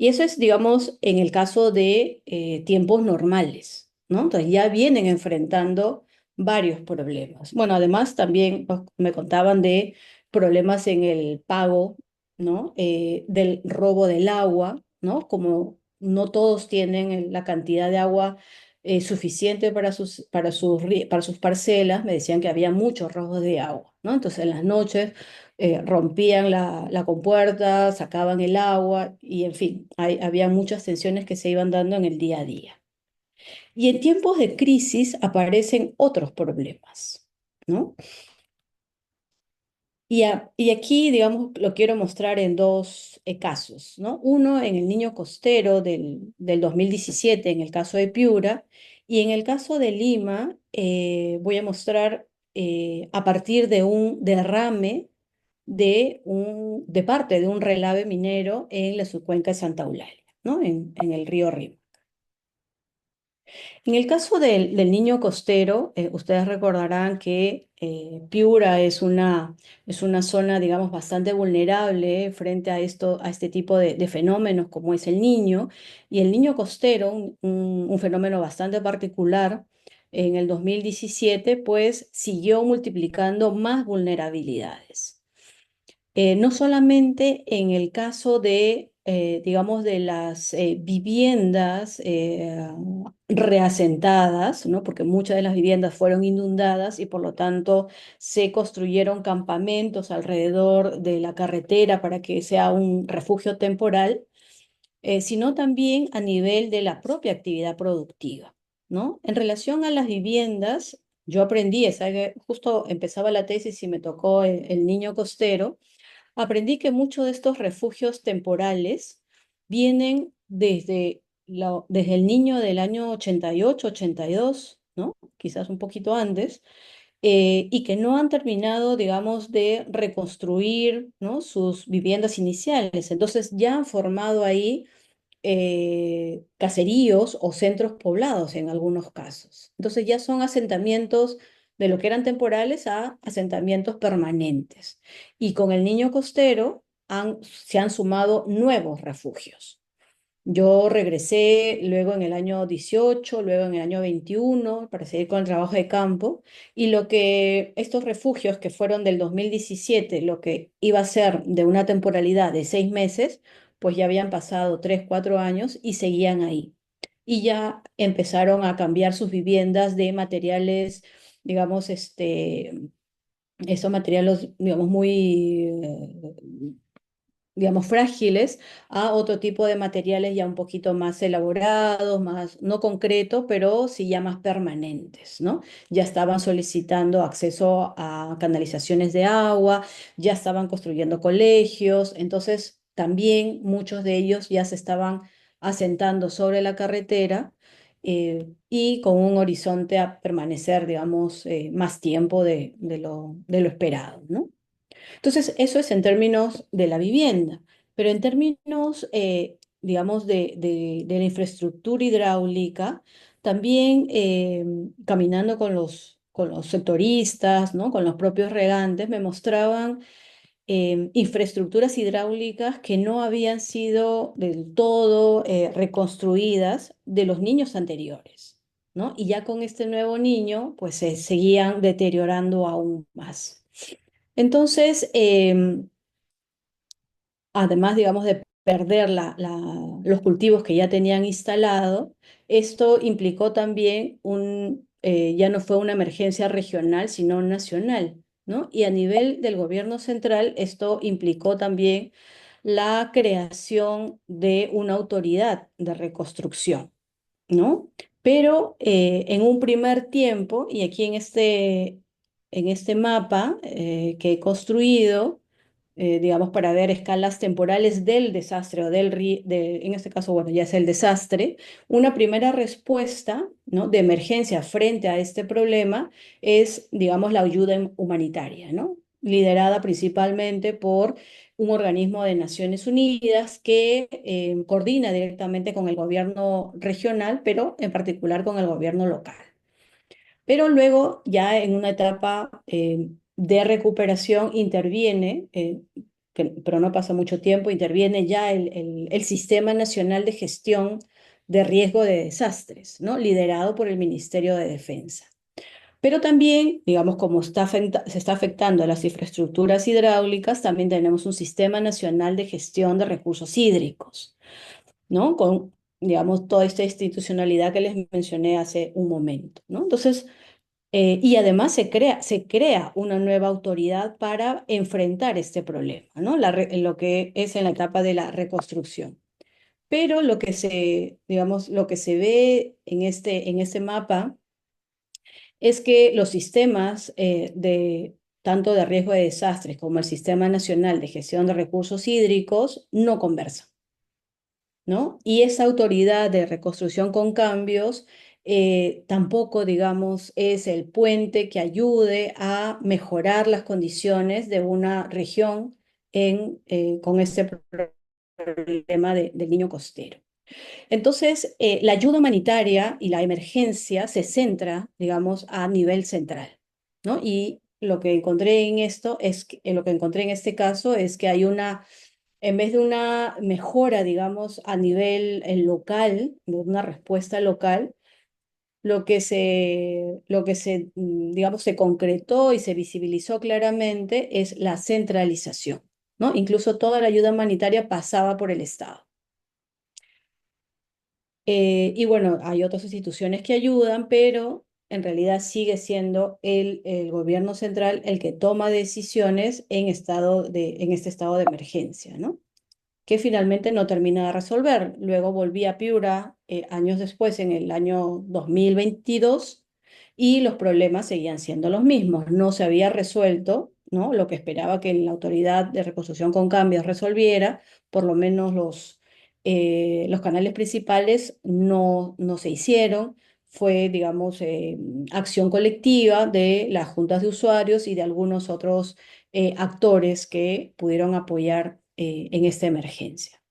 Y eso es, digamos, en el caso de tiempos normales, ¿no? Entonces ya vienen enfrentando varios problemas. Bueno, además también me contaban de problemas en el pago, ¿no? Del robo del agua, ¿no? Como no todos tienen la cantidad de agua suficiente para sus parcelas, me decían que había muchos robos de agua, ¿no? Entonces en las noches rompían la compuerta, sacaban el agua y en fin, había muchas tensiones que se iban dando en el día a día. Y en tiempos de crisis aparecen otros problemas, ¿no? Y aquí, digamos, lo quiero mostrar en dos casos, ¿no? Uno en el niño costero del 2017, en el caso de Piura, y en el caso de Lima, voy a mostrar a partir de un derrame de parte de un relave minero en la subcuenca de Santa Eulalia, ¿no? En el río Rímac. En el caso del niño costero, ustedes recordarán que Piura es una zona, digamos, bastante vulnerable frente a a este tipo de fenómenos como es el niño. Y el niño costero, un fenómeno bastante particular, en el 2017, pues siguió multiplicando más vulnerabilidades. No solamente en el caso digamos, de las viviendas reasentadas, ¿no? Porque muchas de las viviendas fueron inundadas y por lo tanto se construyeron campamentos alrededor de la carretera para que sea un refugio temporal, sino también a nivel de la propia actividad productiva. ¿no? En relación a las viviendas, yo aprendí, ¿sabe? Justo empezaba la tesis y me tocó el niño costero. Aprendí que muchos de estos refugios temporales vienen desde el niño del año 88, 82, ¿no? Quizás un poquito antes, y que no han terminado, digamos, de reconstruir, ¿no? sus viviendas iniciales. Entonces ya han formado ahí caseríos o centros poblados en algunos casos. Entonces ya son asentamientos de lo que eran temporales a asentamientos permanentes. Y con el niño costero se han sumado nuevos refugios. Yo regresé luego en el año 18, luego en el año 21 para seguir con el trabajo de campo, y lo que estos refugios que fueron del 2017, lo que iba a ser de una temporalidad de 6 meses, pues ya habían pasado 3, 4 años y seguían ahí. Y ya empezaron a cambiar sus viviendas de materiales, digamos, esos materiales, digamos, muy digamos, frágiles a otro tipo de materiales ya un poquito más elaborados, más, no concretos, pero sí ya más permanentes, ¿no? Ya estaban solicitando acceso a canalizaciones de agua, ya estaban construyendo colegios, entonces también muchos de ellos ya se estaban asentando sobre la carretera y con un horizonte a permanecer, digamos, más tiempo de lo esperado, ¿no? Entonces, eso es en términos de la vivienda, pero en términos, digamos, de la infraestructura hidráulica, también caminando con los sectoristas, ¿no? Con los propios regantes, me mostraban infraestructuras hidráulicas que no habían sido del todo reconstruidas de los niños anteriores, ¿no? Y ya con este nuevo niño, pues se seguían deteriorando aún más. Entonces, además, digamos, de perder los cultivos que ya tenían instalado, esto implicó también ya no fue una emergencia regional, sino nacional, ¿no? Y a nivel del gobierno central, esto implicó también la creación de una autoridad de reconstrucción, ¿no? Pero en un primer tiempo, y aquí en este mapa que he construido, digamos, para ver escalas temporales del desastre o en este caso, bueno, ya es el desastre, una primera respuesta, ¿no? de emergencia frente a este problema es, digamos, la ayuda humanitaria, ¿no? Liderada principalmente por un organismo de Naciones Unidas que coordina directamente con el gobierno regional, pero en particular con el gobierno local. Pero luego, ya en una etapa de recuperación, interviene, pero no pasa mucho tiempo, interviene ya el Sistema Nacional de Gestión de Riesgo de Desastres, ¿no? Liderado por el Ministerio de Defensa. Pero también, digamos, como se está afectando a las infraestructuras hidráulicas, también tenemos un Sistema Nacional de Gestión de Recursos Hídricos, ¿no? Con, digamos, toda esta institucionalidad que les mencioné hace un momento, ¿no? Entonces, y además se crea una nueva autoridad para enfrentar este problema, ¿no? En lo que es en la etapa de la reconstrucción. Pero digamos, lo que se ve en este mapa es que los sistemas tanto de riesgo de desastres como el Sistema Nacional de Gestión de Recursos Hídricos no conversan, ¿no? Y esa autoridad de reconstrucción con cambios tampoco, digamos, es el puente que ayude a mejorar las condiciones de una región con este problema del niño costero. Entonces, la ayuda humanitaria y la emergencia se centra, digamos, a nivel central, ¿no? Y lo que encontré lo que encontré en este caso es que en vez de una mejora, digamos, a nivel local, de una respuesta local, digamos, se concretó y se visibilizó claramente es la centralización, ¿no? Incluso toda la ayuda humanitaria pasaba por el Estado. Y bueno, hay otras instituciones que ayudan, pero en realidad sigue siendo el gobierno central el que toma decisiones en este estado de emergencia, ¿no? que finalmente no termina de resolver. Luego volví a Piura años después, en el año 2022, y los problemas seguían siendo los mismos. No se había resuelto, ¿no? Lo que esperaba que la Autoridad de Reconstrucción con Cambios resolviera, por lo menos los canales principales no se hicieron. Fue, digamos, acción colectiva de las juntas de usuarios y de algunos otros actores que pudieron apoyar en esta emergencia.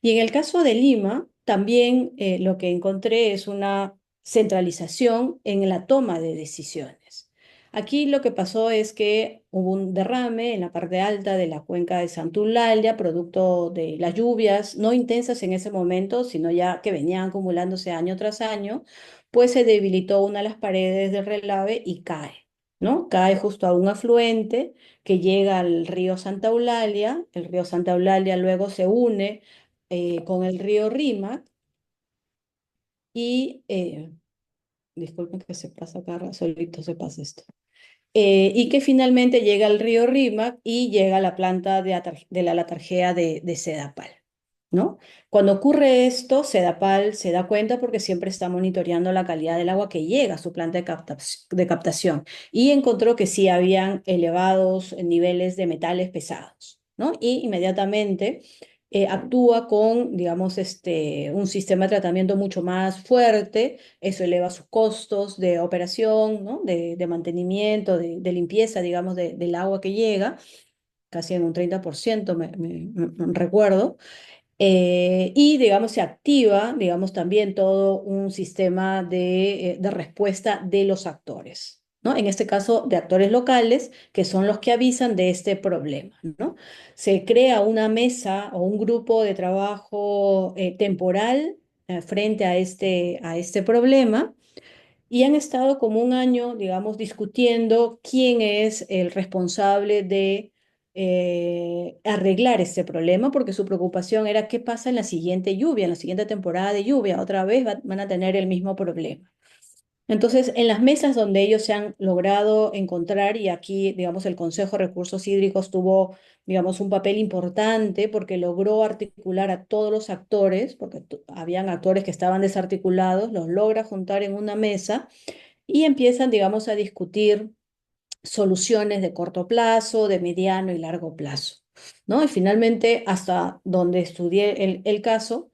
Y en el caso de Lima, también lo que encontré es una centralización en la toma de decisiones. Aquí lo que pasó es que hubo un derrame en la parte alta de la cuenca de Santulalia, producto de las lluvias, no intensas en ese momento, sino ya que venían acumulándose año tras año, pues se debilitó una de las paredes del relave y cae, ¿no? Cae justo a un afluente que llega al río Santa Eulalia. El río Santa Eulalia luego se une con el río Rímac y, disculpen que se pasa acá, solito se pasa esto, y que finalmente llega al río Rímac y llega a la planta de la latarjea de Sedapal, ¿no? Cuando ocurre esto, Sedapal se da cuenta porque siempre está monitoreando la calidad del agua que llega a su planta de captación y encontró que sí habían elevados niveles de metales pesados, ¿no? Y inmediatamente actúa con, digamos, un sistema de tratamiento mucho más fuerte. Eso eleva sus costos de operación, ¿no? De mantenimiento, de limpieza, digamos, del agua que llega, casi en un 30%, recuerdo. Y, digamos, se activa, digamos, también todo un sistema de respuesta de los actores, ¿no? En este caso, de actores locales, que son los que avisan de este problema, ¿no? Se crea una mesa o un grupo de trabajo temporal frente a este problema y han estado como un año, digamos, discutiendo quién es el responsable de arreglar este problema, porque su preocupación era qué pasa en la siguiente lluvia, en la siguiente temporada de lluvia, otra vez van a tener el mismo problema. Entonces, en las mesas donde ellos se han logrado encontrar, y aquí, digamos, el Consejo de Recursos Hídricos tuvo, digamos, un papel importante porque logró articular a todos los actores, porque habían actores que estaban desarticulados, los logra juntar en una mesa y empiezan, digamos, a discutir soluciones de corto plazo, de mediano y largo plazo, ¿no? Y finalmente, hasta donde estudié el caso,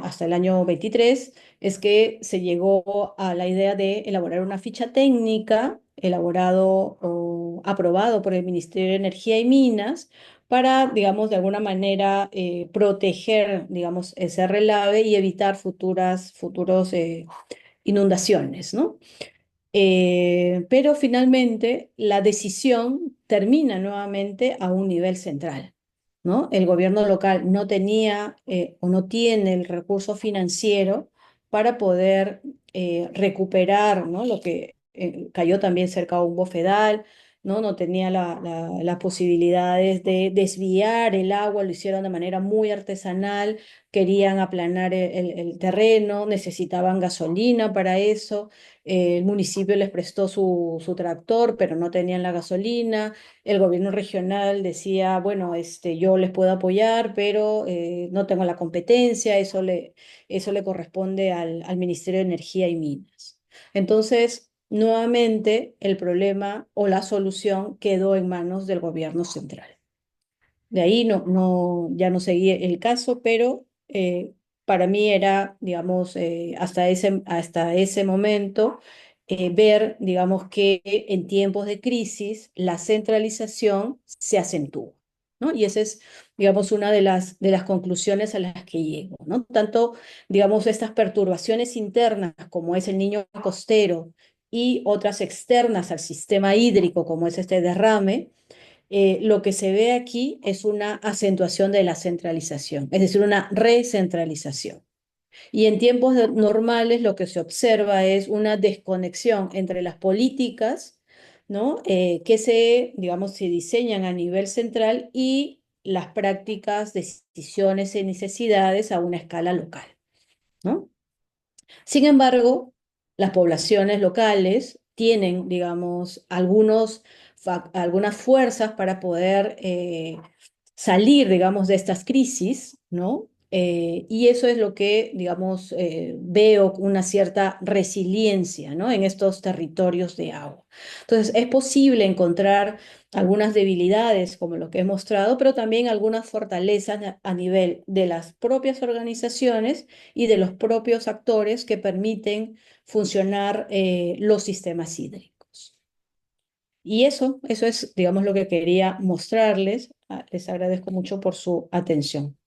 hasta el año 23, es que se llegó a la idea de elaborar una ficha técnica, elaborado o aprobado por el Ministerio de Energía y Minas, para, digamos, de alguna manera proteger, digamos, ese relave y evitar futuros inundaciones, ¿no? Pero finalmente la decisión termina nuevamente a un nivel central, ¿no? El gobierno local no tenía o no tiene el recurso financiero para poder recuperar, ¿no? Lo que cayó también cerca a un bofedal, ¿no? No tenía las posibilidades de desviar el agua, lo hicieron de manera muy artesanal, querían aplanar el terreno, necesitaban gasolina para eso. El municipio les prestó su tractor, pero no tenían la gasolina. El gobierno regional decía, bueno, yo les puedo apoyar, pero no tengo la competencia, eso le corresponde al Ministerio de Energía y Minas. Entonces, nuevamente, el problema o la solución quedó en manos del gobierno central. De ahí ya no seguí el caso, pero para mí era, digamos, hasta ese momento, ver, digamos, que en tiempos de crisis la centralización se acentúa, ¿no? Y esa es, digamos, una de las conclusiones a las que llego, ¿no? Tanto, digamos, estas perturbaciones internas como es el niño costero y otras externas al sistema hídrico como es este derrame, lo que se ve aquí es una acentuación de la centralización, es decir, una recentralización. Y en tiempos normales lo que se observa es una desconexión entre las políticas, ¿no? Que digamos, se diseñan a nivel central y las prácticas, decisiones y necesidades a una escala local, ¿no? Sin embargo, las poblaciones locales tienen, digamos, algunas fuerzas para poder salir, digamos, de estas crisis, ¿no? Y eso es lo que, digamos, veo una cierta resiliencia, ¿no? En estos territorios de agua. Entonces, es posible encontrar algunas debilidades, como lo que he mostrado, pero también algunas fortalezas a nivel de las propias organizaciones y de los propios actores que permiten funcionar los sistemas hídricos. Y eso es, digamos, lo que quería mostrarles. Les agradezco mucho por su atención.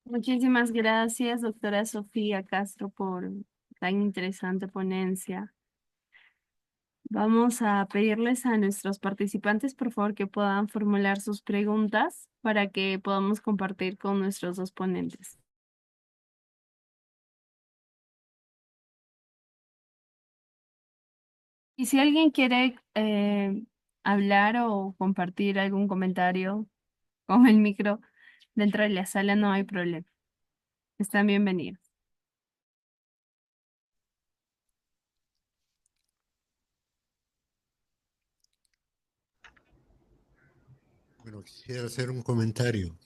Muchísimas gracias, doctora Sofía Castro, por tan interesante ponencia. Vamos a pedirles a nuestros participantes, por favor, que puedan formular sus preguntas para que podamos compartir con nuestros dos ponentes. Y si alguien quiere hablar o compartir algún comentario con el micro dentro de la sala, no hay problema. Están bienvenidos. Bueno, quisiera hacer un comentario.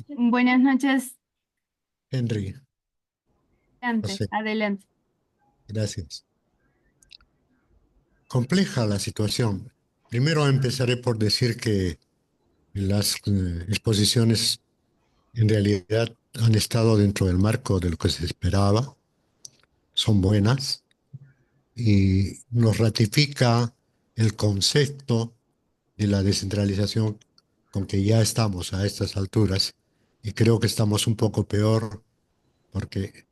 Buenas noches, Henry, adelante, José, adelante. gracias. Compleja la situación. Primero empezaré por decir que las exposiciones en realidad han estado dentro del marco de lo que se esperaba, son buenas y nos ratifica el concepto de la descentralización con que ya estamos a estas alturas y creo que estamos un poco peor porque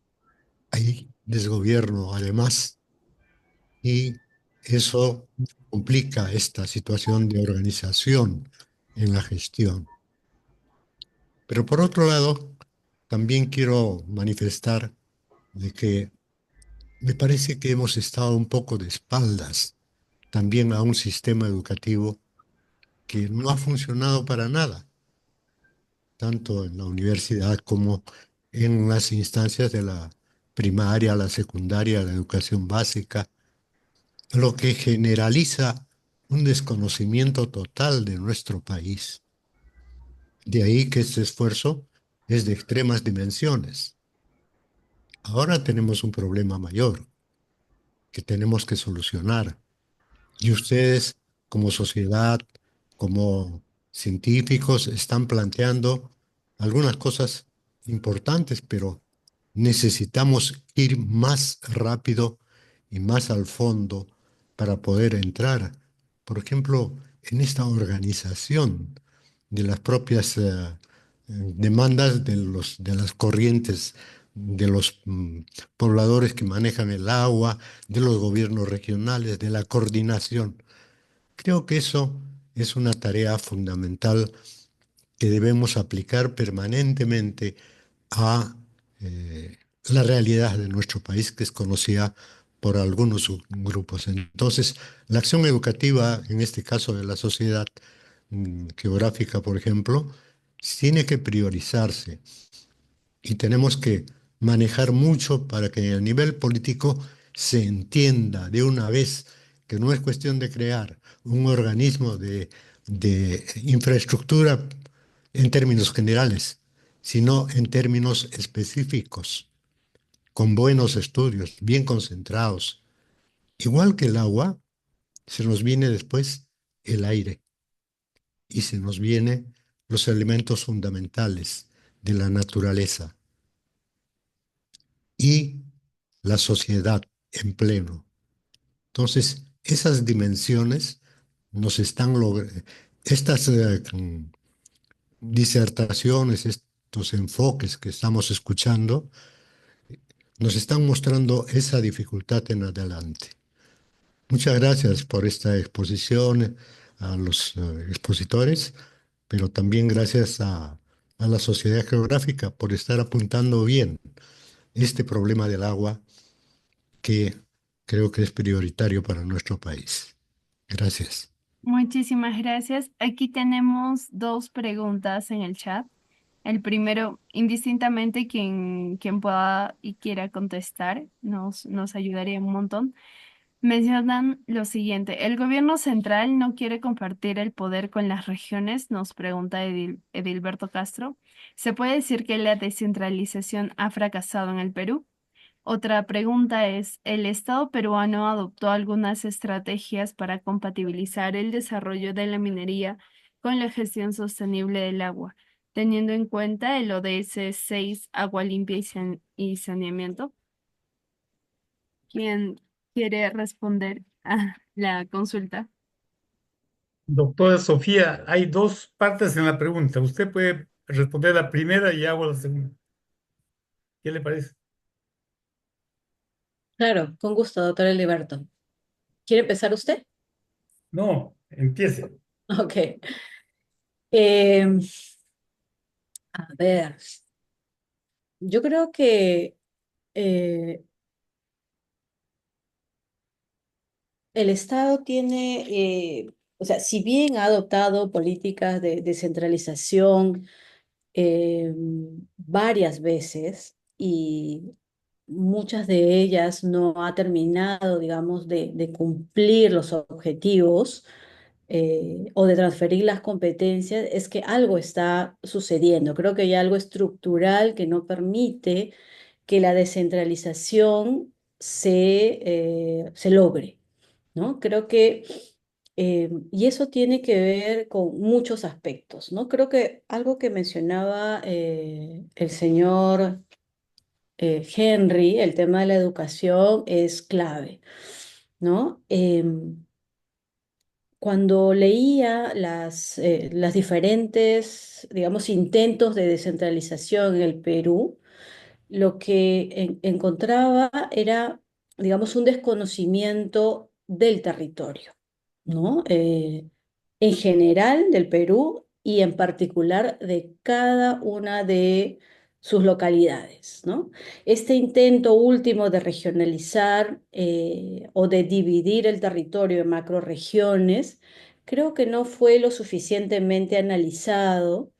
hay desgobierno además y eso complica esta situación de organización en la gestión. Pero por otro lado, también quiero manifestar de que me parece que hemos estado un poco de espaldas también a un sistema educativo que no ha funcionado para nada, tanto en la universidad como en las instancias de la primaria, la secundaria, la educación básica, lo que generaliza un desconocimiento total de nuestro país. De ahí que este esfuerzo es de extremas dimensiones. Ahora tenemos un problema mayor que tenemos que solucionar. Y ustedes, como sociedad, como científicos, están planteando algunas cosas importantes, pero necesitamos ir más rápido y más al fondo para poder entrar, por ejemplo, en esta organización de las propias demandas de las corrientes, de los pobladores que manejan el agua, de los gobiernos regionales, de la coordinación. Creo que eso es una tarea fundamental que debemos aplicar permanentemente a la realidad de nuestro país, que es conocida por algunos grupos. Entonces, la acción educativa, en este caso de la sociedad geográfica, por ejemplo, tiene que priorizarse y tenemos que manejar mucho para que en el nivel político se entienda de una vez que no es cuestión de crear un organismo de infraestructura en términos generales, sino en términos específicos, con buenos estudios, bien concentrados. Igual que el agua, se nos viene después el aire y se nos vienen los elementos fundamentales de la naturaleza y la sociedad en pleno. Entonces, esas dimensiones nos están logrando, estas disertaciones, estos enfoques que estamos escuchando, nos están mostrando esa dificultad en adelante. Muchas gracias por esta exposición a los expositores, pero también gracias a la sociedad geográfica por estar apuntando bien este problema del agua que creo que es prioritario para nuestro país. Gracias. Muchísimas gracias. Aquí tenemos dos preguntas en el chat. El primero, indistintamente quien pueda y quiera contestar, nos ayudaría un montón. Mencionan lo siguiente, el gobierno central no quiere compartir el poder con las regiones, nos pregunta Edilberto Castro. ¿Se puede decir que la descentralización ha fracasado en el Perú? Otra pregunta es, ¿el Estado peruano adoptó algunas estrategias para compatibilizar el desarrollo de la minería con la gestión sostenible del agua, teniendo en cuenta el ODS 6, agua limpia y saneamiento? ¿Quién quiere responder a la consulta? Doctora Sofía, hay dos partes en la pregunta. Usted puede responder la primera y hago la segunda. ¿Qué le parece? Claro, con gusto, doctor Eliberto. ¿Quiere empezar usted? No, empiece. Ok. Eh, a ver, yo creo que eh, el Estado tiene, o sea, si bien ha adoptado políticas de descentralización varias veces y muchas de ellas no ha terminado, digamos, de cumplir los objetivos o de transferir las competencias, es que algo está sucediendo. Creo que hay algo estructural que no permite que la descentralización se logre, ¿no? Creo que, y eso tiene que ver con muchos aspectos, ¿no? Creo que algo que mencionaba el señor Henry, el tema de la educación es clave, ¿no? Cuando leía las diferentes, digamos, intentos de descentralización en el Perú, lo que encontraba era, digamos, un desconocimiento del territorio, ¿no? En general del Perú y en particular de cada una de sus localidades, ¿no? Este intento último de regionalizar o de dividir el territorio en macroregiones, creo que no fue lo suficientemente analizado.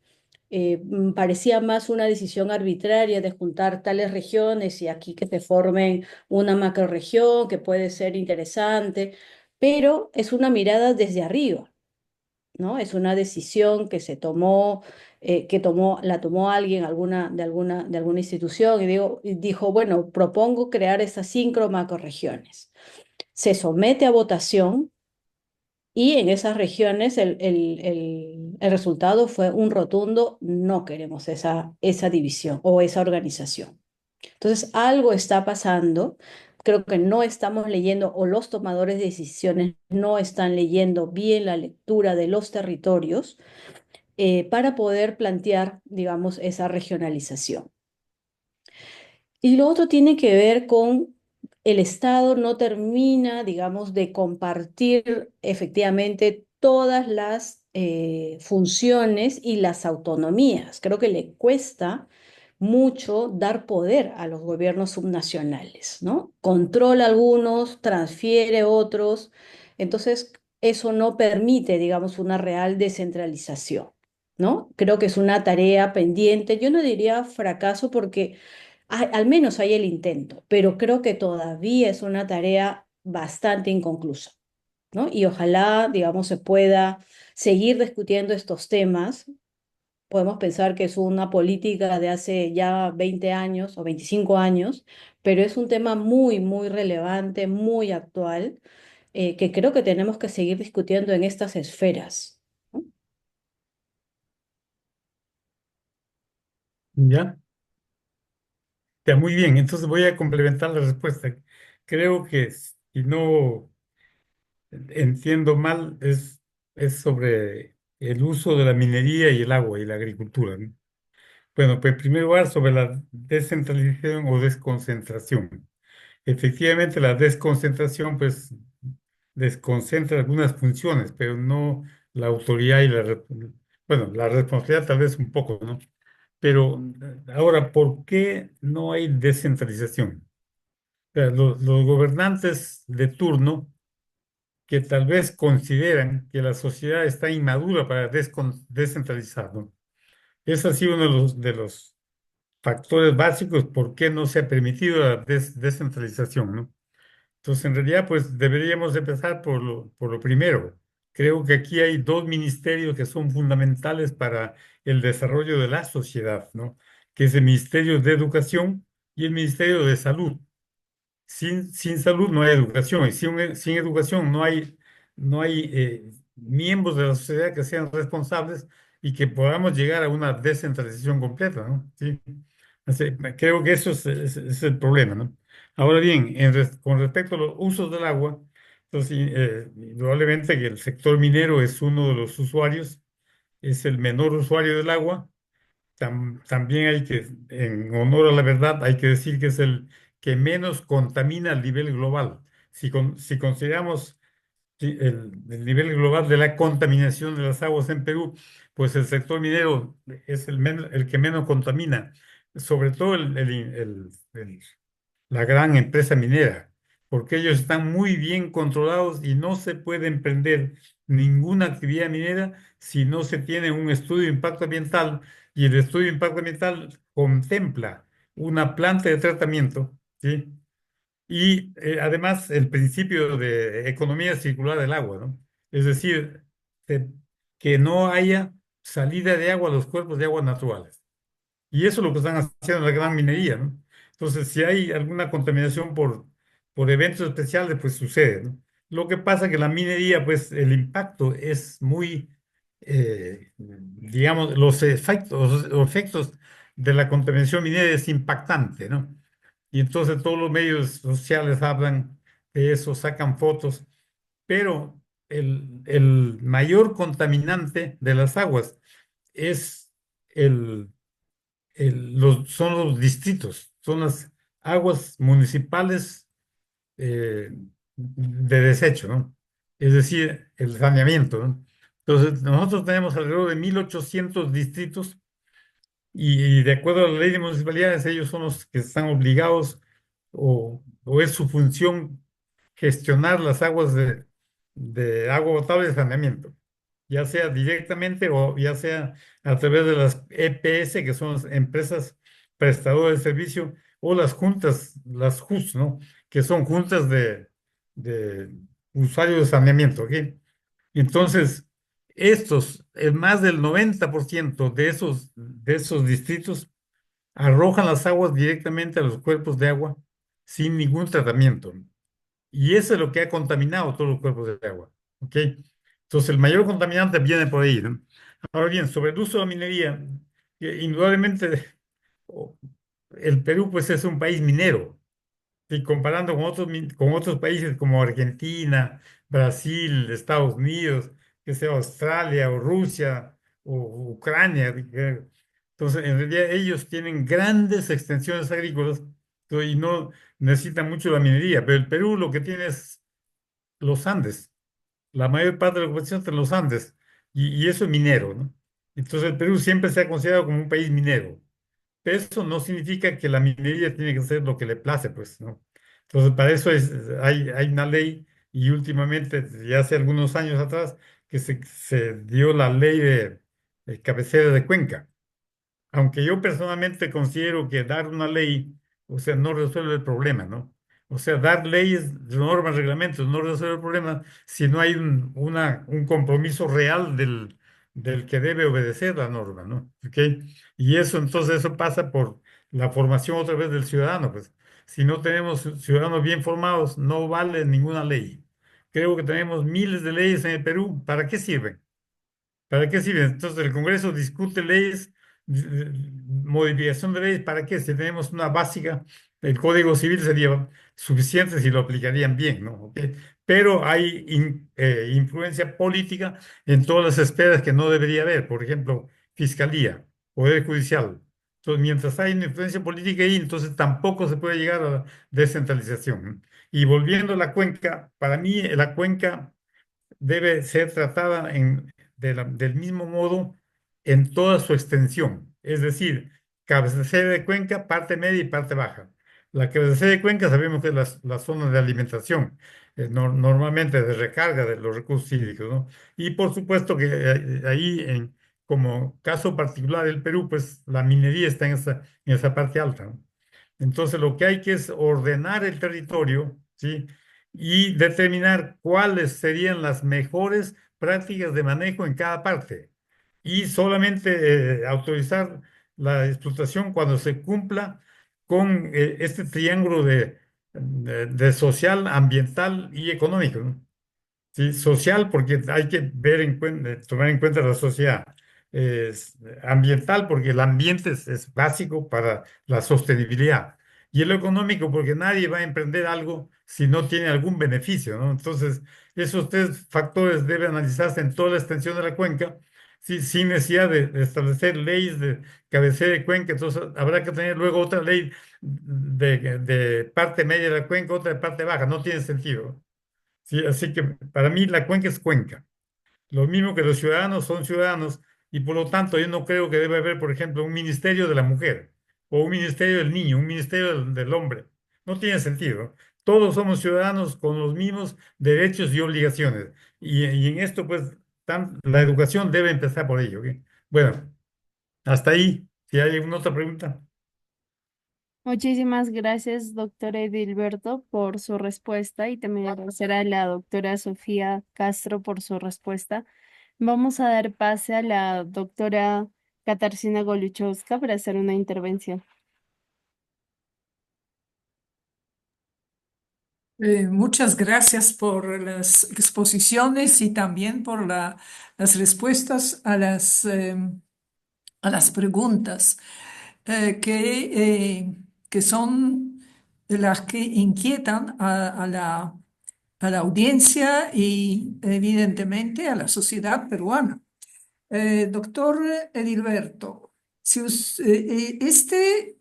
Parecía más una decisión arbitraria de juntar tales regiones y aquí que se formen una macrorregión que puede ser interesante, pero es una mirada desde arriba, ¿no? Es una decisión que se tomó, la tomó alguien de alguna institución y dijo, bueno, propongo crear estas 5 macrorregiones. Se somete a votación y en esas regiones el resultado fue un rotundo, no queremos esa división o esa organización. Entonces, algo está pasando. Creo que no estamos leyendo o los tomadores de decisiones no están leyendo bien la lectura de los territorios para poder plantear, digamos, esa regionalización. Y lo otro tiene que ver con el Estado no termina, digamos, de compartir efectivamente todas las funciones y las autonomías. Creo que le cuesta mucho dar poder a los gobiernos subnacionales, ¿no? Controla algunos, transfiere otros. Entonces, eso no permite, digamos, una real descentralización, ¿no? Creo que es una tarea pendiente. Yo no diría fracaso porque al menos hay el intento, pero creo que todavía es una tarea bastante inconclusa, ¿no? Y ojalá, digamos, se pueda seguir discutiendo estos temas. Podemos pensar que es una política de hace ya 20 años o 25 años, pero es un tema muy, muy relevante, muy actual, que creo que tenemos que seguir discutiendo en estas esferas, ¿no? ¿Ya? Ya, muy bien. Entonces voy a complementar la respuesta. Creo que si no entiendo mal, es sobre el uso de la minería y el agua y la agricultura, ¿no? Bueno, pues en primer lugar, sobre la descentralización o desconcentración. Efectivamente, la desconcentración, pues, desconcentra algunas funciones, pero no la autoridad y bueno, la responsabilidad tal vez un poco, ¿no? Pero ahora, ¿por qué no hay descentralización? O sea, los gobernantes de turno que tal vez consideran que la sociedad está inmadura para descentralizar, ¿no? Ese ha sido uno de los factores básicos por qué no se ha permitido la descentralización, ¿no? Entonces, en realidad, pues deberíamos empezar por lo primero. Creo que aquí hay dos ministerios que son fundamentales para el desarrollo de la sociedad, ¿no? Que es el Ministerio de Educación y el Ministerio de Salud. Sin salud no hay educación y sin educación no hay miembros de la sociedad que sean responsables y que podamos llegar a una descentralización completa, ¿no? Sí. Creo que eso es el problema, ¿no? Ahora bien, con respecto a los usos del agua, entonces, indudablemente que el sector minero es uno de los usuarios, es el menor usuario del agua. También hay que, en honor a la verdad, hay que decir que es el que menos contamina a nivel global. Si consideramos el nivel global de la contaminación de las aguas en Perú, pues el sector minero es el que menos contamina, sobre todo la gran empresa minera, porque ellos están muy bien controlados y no se puede emprender ninguna actividad minera si no se tiene un estudio de impacto ambiental y el estudio de impacto ambiental contempla una planta de tratamiento, ¿sí? Y además el principio de economía circular del agua, ¿no? Es decir, que que no haya salida de agua a los cuerpos de agua naturales. Y eso es lo que están haciendo en la gran minería, ¿no? Entonces, si hay alguna contaminación por eventos especiales, pues sucede, ¿no? Lo que pasa es que la minería, pues el impacto es muy, digamos, los efectos de la contaminación minera es impactante, ¿no? Y entonces todos los medios sociales hablan de eso, sacan fotos, pero el mayor contaminante de las aguas es son los distritos, son las aguas municipales de desecho, ¿no? Es decir, el saneamiento, ¿no? Entonces, nosotros tenemos alrededor de 1.800 distritos y de acuerdo a la ley de municipalidades, ellos son los que están obligados o es su función gestionar las aguas de agua potable y de saneamiento, ya sea directamente o ya sea a través de las EPS, que son las empresas prestadoras de servicio, o las juntas, las JUS, ¿no? Que son juntas de usuarios de saneamiento, ¿ok? Entonces, más del 90% de esos distritos arrojan las aguas directamente a los cuerpos de agua sin ningún tratamiento. Y eso es lo que ha contaminado todos los cuerpos de agua. ¿Ok? Entonces, el mayor contaminante viene por ahí, ¿no? Ahora bien, sobre el uso de la minería, indudablemente o- el Perú pues es un país minero. Y comparando con otros países como Argentina, Brasil, Estados Unidos, que sea Australia o Rusia o Ucrania. Entonces, en realidad ellos tienen grandes extensiones agrícolas y no necesitan mucho la minería, pero el Perú lo que tiene es los Andes. La mayor parte de la ocupación está en los Andes y eso es minero, ¿no? Entonces el Perú siempre se ha considerado como un país minero. Eso no significa que la minería tiene que hacer lo que le place, pues, ¿no? Entonces, para eso hay una ley y últimamente, ya hace algunos años atrás, que se dio la ley de cabecera de cuenca. Aunque yo personalmente considero que dar una ley, o sea, no resuelve el problema, ¿no? O sea, dar leyes, normas, reglamentos, no resuelve el problema si no hay un compromiso real del que debe obedecer la norma, ¿no? ¿Ok? Y eso, entonces, eso pasa por la formación otra vez del ciudadano, pues. Si no tenemos ciudadanos bien formados, no vale ninguna ley. Creo que tenemos miles de leyes en el Perú. ¿Para qué sirven? ¿Para qué sirve? Entonces el Congreso discute leyes, modificación de leyes, ¿para qué? Si tenemos una básica, el Código Civil sería suficiente si lo aplicarían bien, ¿no? ¿Ok? Pero hay influencia política en todas las esferas que no debería haber, por ejemplo, Fiscalía, Poder Judicial. Entonces, mientras hay una influencia política ahí, entonces tampoco se puede llegar a la descentralización, ¿no? Y volviendo a la cuenca, para mí la cuenca debe ser tratada del mismo modo en toda su extensión, es decir, cabecera de cuenca, parte media y parte baja. La cabecera de Cuenca sabemos que es la zona de alimentación, normalmente de recarga de los recursos hídricos, ¿no? Y por supuesto que ahí, como caso particular del Perú, pues la minería está en esa parte alta, ¿no? Entonces, lo que hay que es ordenar el territorio, ¿sí? Y determinar cuáles serían las mejores prácticas de manejo en cada parte. Y solamente autorizar la explotación cuando se cumpla con este triángulo de social, ambiental y económico, ¿no? Sí, social, porque hay que ver tomar en cuenta la sociedad. Ambiental, porque el ambiente es básico para la sostenibilidad. Y el económico, porque nadie va a emprender algo si no tiene algún beneficio, ¿no? Entonces, esos tres factores deben analizarse en toda la extensión de la cuenca, sí, sin necesidad de establecer leyes de cabecera de cuenca. Entonces, habrá que tener luego otra ley de parte media de la cuenca, otra de parte baja. No tiene sentido. Sí, así que para mí la cuenca es cuenca. Lo mismo que los ciudadanos son ciudadanos y por lo tanto yo no creo que debe haber, por ejemplo, un ministerio de la mujer o un ministerio del niño, un ministerio del hombre. No tiene sentido. Todos somos ciudadanos con los mismos derechos y obligaciones. Y en esto, pues, la educación debe empezar por ello. ¿Ok? Bueno, hasta ahí. Si hay alguna otra pregunta. Muchísimas gracias, doctor Edilberto, por su respuesta y también agradecer a la doctora Sofía Castro por su respuesta. Vamos a dar pase a la doctora Katarzyna Goluchowska para hacer una intervención. Muchas gracias por las exposiciones y también por las respuestas a las preguntas que son las que inquietan a la audiencia y evidentemente a la sociedad peruana. Doctor Edilberto, si este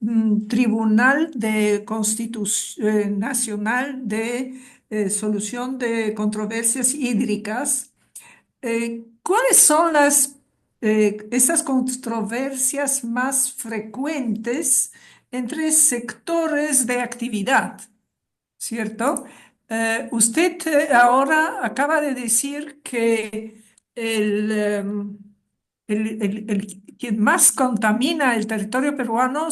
Tribunal de Nacional de Solución de Controversias Hídricas, ¿cuáles son esas controversias más frecuentes entre sectores de actividad? ¿Cierto? Usted ahora acaba de decir que el, em, quien más contamina el territorio peruano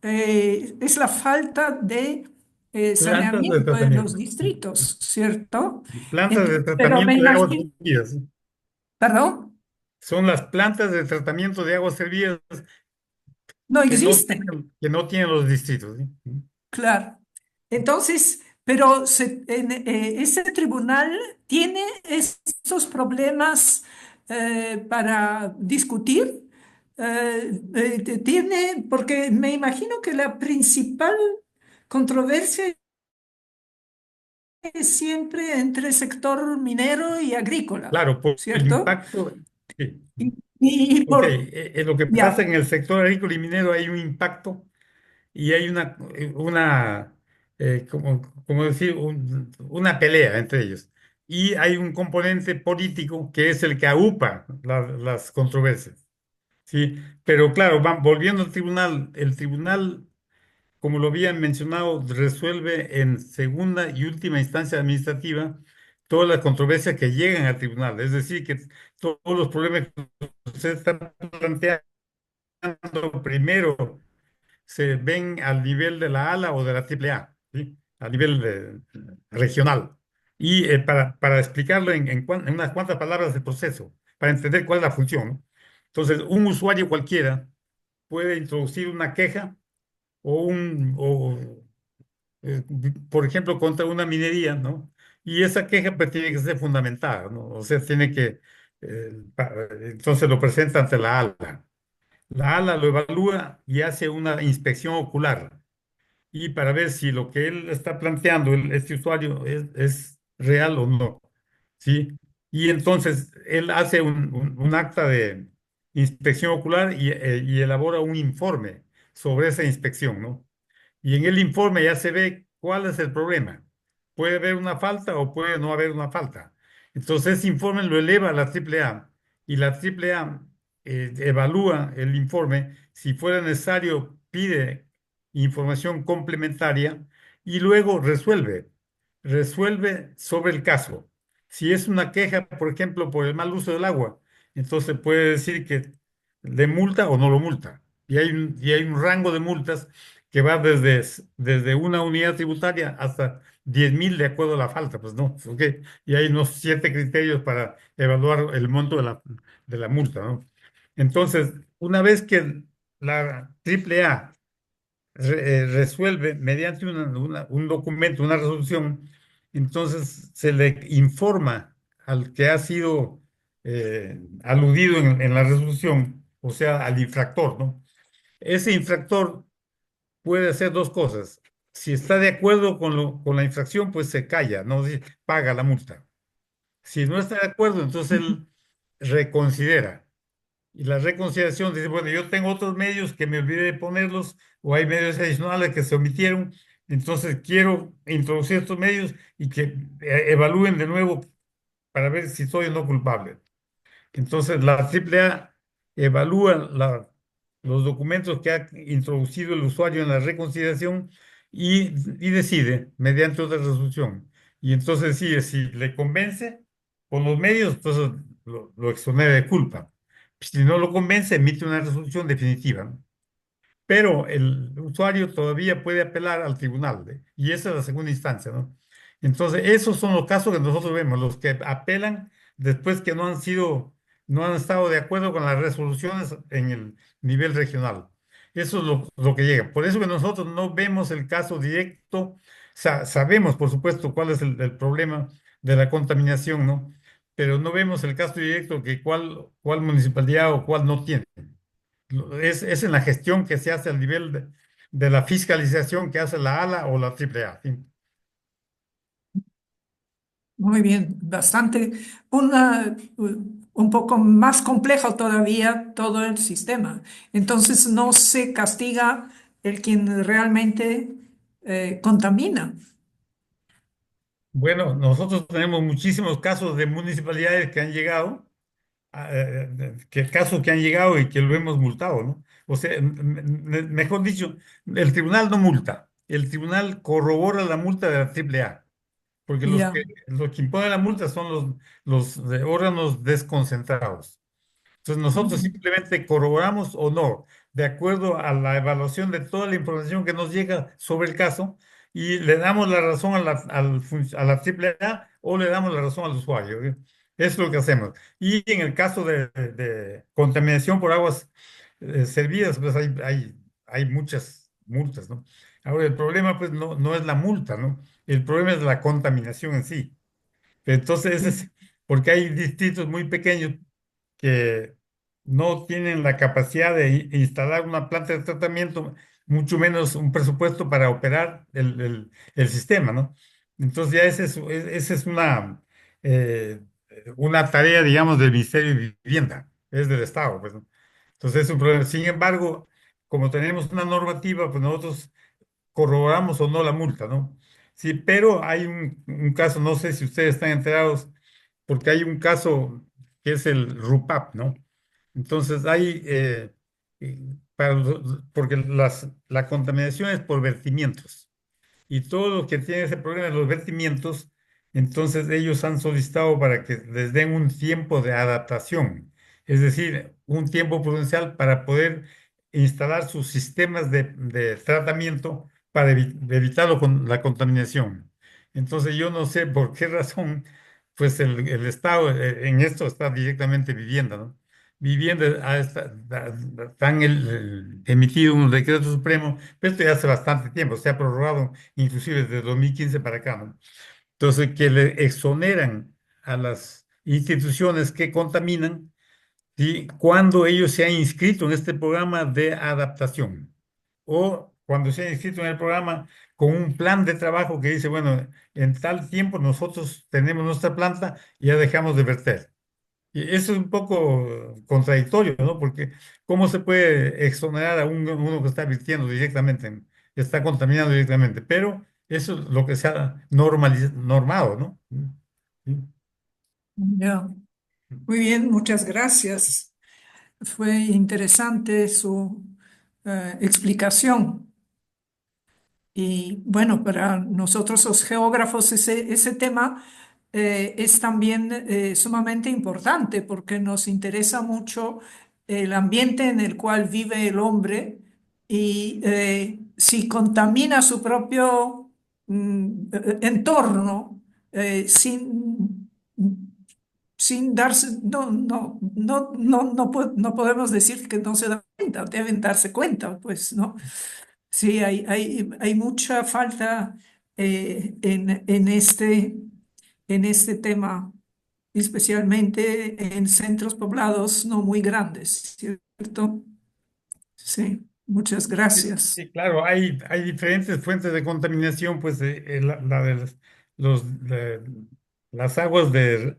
es la falta de Plantas de saneamiento en los tratamiento. distritos, ¿cierto? Plantas de Pero me tratamiento de aguas imagino, servidas. perdón, Son las plantas de tratamiento de aguas servidas no existen. que no tienen los distritos. ¿Sí? Claro. Entonces, pero ese tribunal tiene estos problemas para discutir. Tiene, porque me imagino que la principal controversia es siempre entre el sector minero y agrícola, Claro, por el ¿cierto? impacto. Sí. Y Ok, por, lo que pasa ya, en el sector agrícola y minero hay un impacto y hay como decir, una pelea entre ellos. Y hay un componente político que es el que aúpa las controversias. ¿Sí? Pero claro, volviendo al tribunal, el tribunal, como lo habían mencionado, resuelve en segunda y última instancia administrativa todas las controversias que llegan al tribunal. Es decir, que todos los problemas que usted está planteando primero se ven al nivel de la ALA o de la AAA, ¿sí? A nivel regional. Y para explicarlo en unas cuantas palabras del proceso, para entender cuál es la función, ¿no? Entonces, un usuario cualquiera puede introducir una queja o eh, por ejemplo, contra una minería, ¿no? Y esa queja pues tiene que ser fundamentada, ¿no? O sea, entonces lo presenta ante la ALA. La ALA lo evalúa y hace una inspección ocular y para ver si lo que él está planteando, este usuario, es real o no, ¿sí? Y entonces él hace un acta de inspección ocular y elabora un informe sobre esa inspección, ¿no? Y en el informe ya se ve cuál es el problema. Puede haber una falta o puede no haber una falta. Entonces ese informe lo eleva a la AAA y la AAA evalúa el informe. Si fuera necesario, pide información complementaria y luego resuelve sobre el caso. Si es una queja, por ejemplo, por el mal uso del agua, entonces puede decir que le multa o no lo multa. Y hay un rango de multas que va desde una unidad tributaria hasta 10.000 de acuerdo a la falta, pues no, ok. Y hay unos 7 criterios para evaluar el monto de la multa, ¿no? Entonces, una vez que la AAA resuelve mediante un documento, una resolución, entonces se le informa al que ha sido aludido en la resolución, o sea, al infractor, ¿no? Ese infractor puede hacer dos cosas. Si está de acuerdo con la infracción, pues se calla, no dice, paga la multa. Si no está de acuerdo, entonces él reconsidera. Y la reconciliación dice, bueno, yo tengo otros medios que me olvidé de ponerlos, o hay medios adicionales que se omitieron, entonces quiero introducir estos medios y que evalúen de nuevo para ver si soy o no culpable. Entonces, la AAA evalúa los documentos que ha introducido el usuario en la reconciliación y decide mediante otra resolución. Y entonces decide si le convence con los medios, entonces lo exonera de culpa. Si no lo convence, emite una resolución definitiva, ¿no? Pero el usuario todavía puede apelar al tribunal, ¿ve? Y esa es la segunda instancia, ¿no? Entonces, esos son los casos que nosotros vemos, los que apelan después que no han estado de acuerdo con las resoluciones en el nivel regional. Eso es lo que llega. Por eso que nosotros no vemos el caso directo, sabemos, por supuesto, cuál es el problema de la contaminación, ¿no? Pero no vemos el caso directo que cuál municipalidad o cuál no tiene. Es en la gestión que se hace al nivel de la fiscalización que hace la ALA o la AAA. ¿Sí? Muy bien, bastante, un poco más complejo todavía todo el sistema. Entonces no se castiga el quien realmente contamina. Bueno, nosotros tenemos muchísimos casos de municipalidades que han llegado, casos que han llegado y que lo hemos multado, ¿no? O sea, mejor dicho, el tribunal no multa, el tribunal corrobora la multa de la AAA. Porque Ya. los que imponen la multa son los órganos desconcentrados. Entonces nosotros Ujú. simplemente corroboramos o no, de acuerdo a la evaluación de toda la información que nos llega sobre el caso, y le damos la razón a la AAA o le damos la razón al usuario. ¿Eh? Es lo que hacemos. Y en el caso de contaminación por aguas servidas, pues hay muchas multas, ¿no? Ahora, el problema pues no es la multa, ¿no? El problema es la contaminación en sí. Entonces, porque hay distritos muy pequeños que no tienen la capacidad de instalar una planta de tratamiento, mucho menos un presupuesto para operar el sistema, ¿no? Entonces ya esa es eh, una tarea, digamos, del Ministerio de Vivienda, es del Estado, pues, ¿no? Entonces es un problema. Sin embargo, como tenemos una normativa, pues nosotros corroboramos o no la multa, ¿no? Sí, pero hay un caso, no sé si ustedes están enterados, porque hay un caso que es el RUPAP, ¿no? Entonces hay, porque la contaminación es por vertimientos y todos los que tienen ese problema de los vertimientos, entonces ellos han solicitado para que les den un tiempo de adaptación, es decir, un tiempo prudencial para poder instalar sus sistemas de tratamiento para evitar la contaminación. Entonces yo no sé por qué razón, pues el Estado en esto está directamente vivienda, ¿no? Vivienda han emitido un decreto supremo, pero esto ya hace bastante tiempo, se ha prorrogado inclusive desde 2015 para acá, ¿no? Entonces, que le exoneran a las instituciones que contaminan, ¿sí? Cuando ellos se han inscrito en este programa de adaptación o cuando se han inscrito en el programa con un plan de trabajo que dice, bueno, en tal tiempo nosotros tenemos nuestra planta y ya dejamos de verter. Y eso es un poco contradictorio, ¿no? Porque ¿cómo se puede exonerar a uno que está virtiendo directamente, que está contaminando directamente? Pero eso es lo que se ha normado, ¿no? Sí. Ya. Muy bien, muchas gracias. Fue interesante su explicación. Y bueno, para nosotros los geógrafos ese tema es también sumamente importante porque nos interesa mucho el ambiente en el cual vive el hombre y si contamina su propio entorno sin darse, no podemos decir que no se da cuenta, deben darse cuenta, pues, ¿no? Sí, hay mucha falta en este tema, especialmente en centros poblados no muy grandes, ¿cierto? Sí, muchas Sí, gracias. sí, claro, hay diferentes fuentes de contaminación, pues la de las aguas de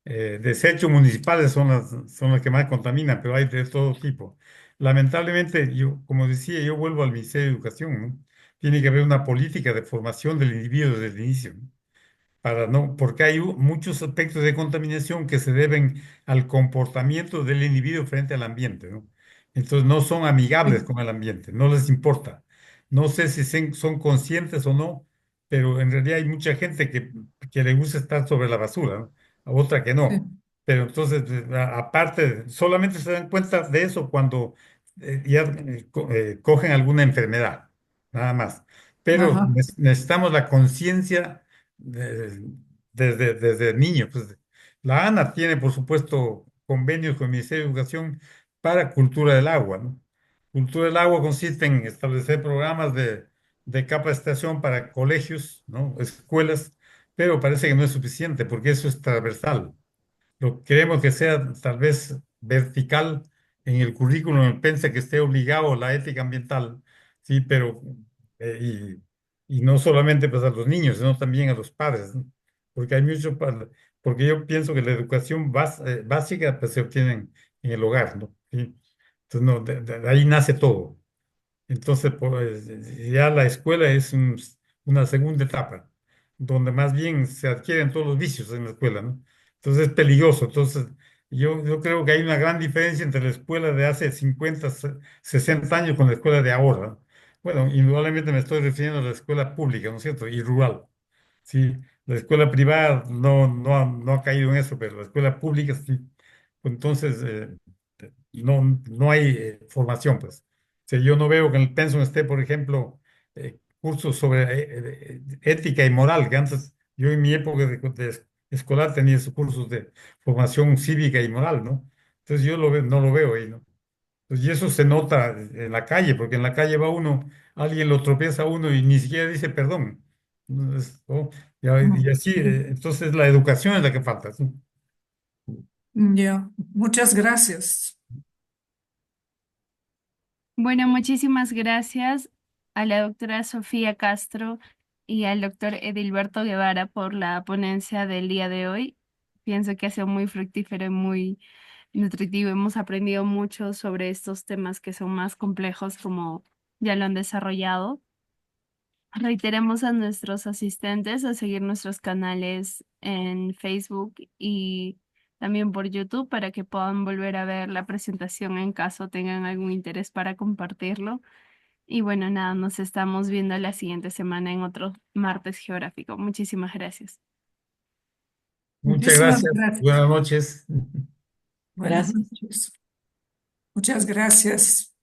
desecho municipales son las que más contaminan, pero hay de todo tipo. Lamentablemente, yo, como decía, yo vuelvo al Ministerio de Educación, ¿no? Tiene que haber una política de formación del individuo desde el inicio, ¿no? Para no, porque hay muchos aspectos de contaminación que se deben al comportamiento del individuo frente al ambiente, ¿no? Entonces no son amigables Sí, con el ambiente, no les importa. No sé si son conscientes o no, pero en realidad hay mucha gente que le gusta estar sobre la basura, ¿no? A otra que no. sí. Pero entonces, aparte, solamente se dan cuenta de eso cuando ya cogen alguna enfermedad, nada más. Pero Ajá. necesitamos la conciencia desde niño. Pues, la ANA tiene, por supuesto, convenios con el Ministerio de Educación para cultura del agua, ¿no? Cultura del agua consiste en establecer programas de capacitación para colegios, ¿no? Escuelas, pero parece que no es suficiente porque eso es transversal. Queremos que sea tal vez vertical en el currículum, piensa que esté obligado la ética ambiental, sí, pero y no solamente pues a los niños, sino también a los padres, ¿no? Porque hay mucho, porque yo pienso que la educación básica pues se obtiene en el hogar, ¿no? ¿Sí? Entonces, no, de ahí nace todo. Entonces, pues, ya la escuela es una segunda etapa, donde más bien se adquieren todos los vicios en la escuela, ¿no? Entonces es peligroso. Entonces, yo creo que hay una gran diferencia entre la escuela de hace 50, 60 años con la escuela de ahora, ¿no? Bueno, indudablemente me estoy refiriendo a la escuela pública, ¿no es cierto? Y rural. Sí, la escuela privada no ha caído en eso, pero la escuela pública sí. Entonces, no hay formación, pues. O sea, yo no veo que en el pensum esté, por ejemplo, cursos sobre ética y moral, que antes, yo en mi época de escolar tenía esos cursos de formación cívica y moral, ¿no? Entonces yo no lo veo ahí, ¿no? Pues, y eso se nota en la calle, porque en la calle va uno, alguien lo tropieza a uno y ni siquiera dice perdón. Entonces, y así, Sí. entonces la educación es la que falta, ¿sí? Ya, muchas gracias. Bueno, muchísimas gracias a la doctora Sofía Castro y al doctor Edilberto Guevara por la ponencia del día de hoy. Pienso que ha sido muy fructífero y muy nutritivo. Hemos aprendido mucho sobre estos temas que son más complejos, como ya lo han desarrollado. Reiteremos a nuestros asistentes a seguir nuestros canales en Facebook y también por YouTube para que puedan volver a ver la presentación en caso tengan algún interés para compartirlo. Y bueno, nada, nos estamos viendo la siguiente semana en otro martes geográfico. Muchísimas gracias. Muchas Muchísimas gracias. gracias. Buenas noches. Buenas Gracias. noches. Muchas gracias.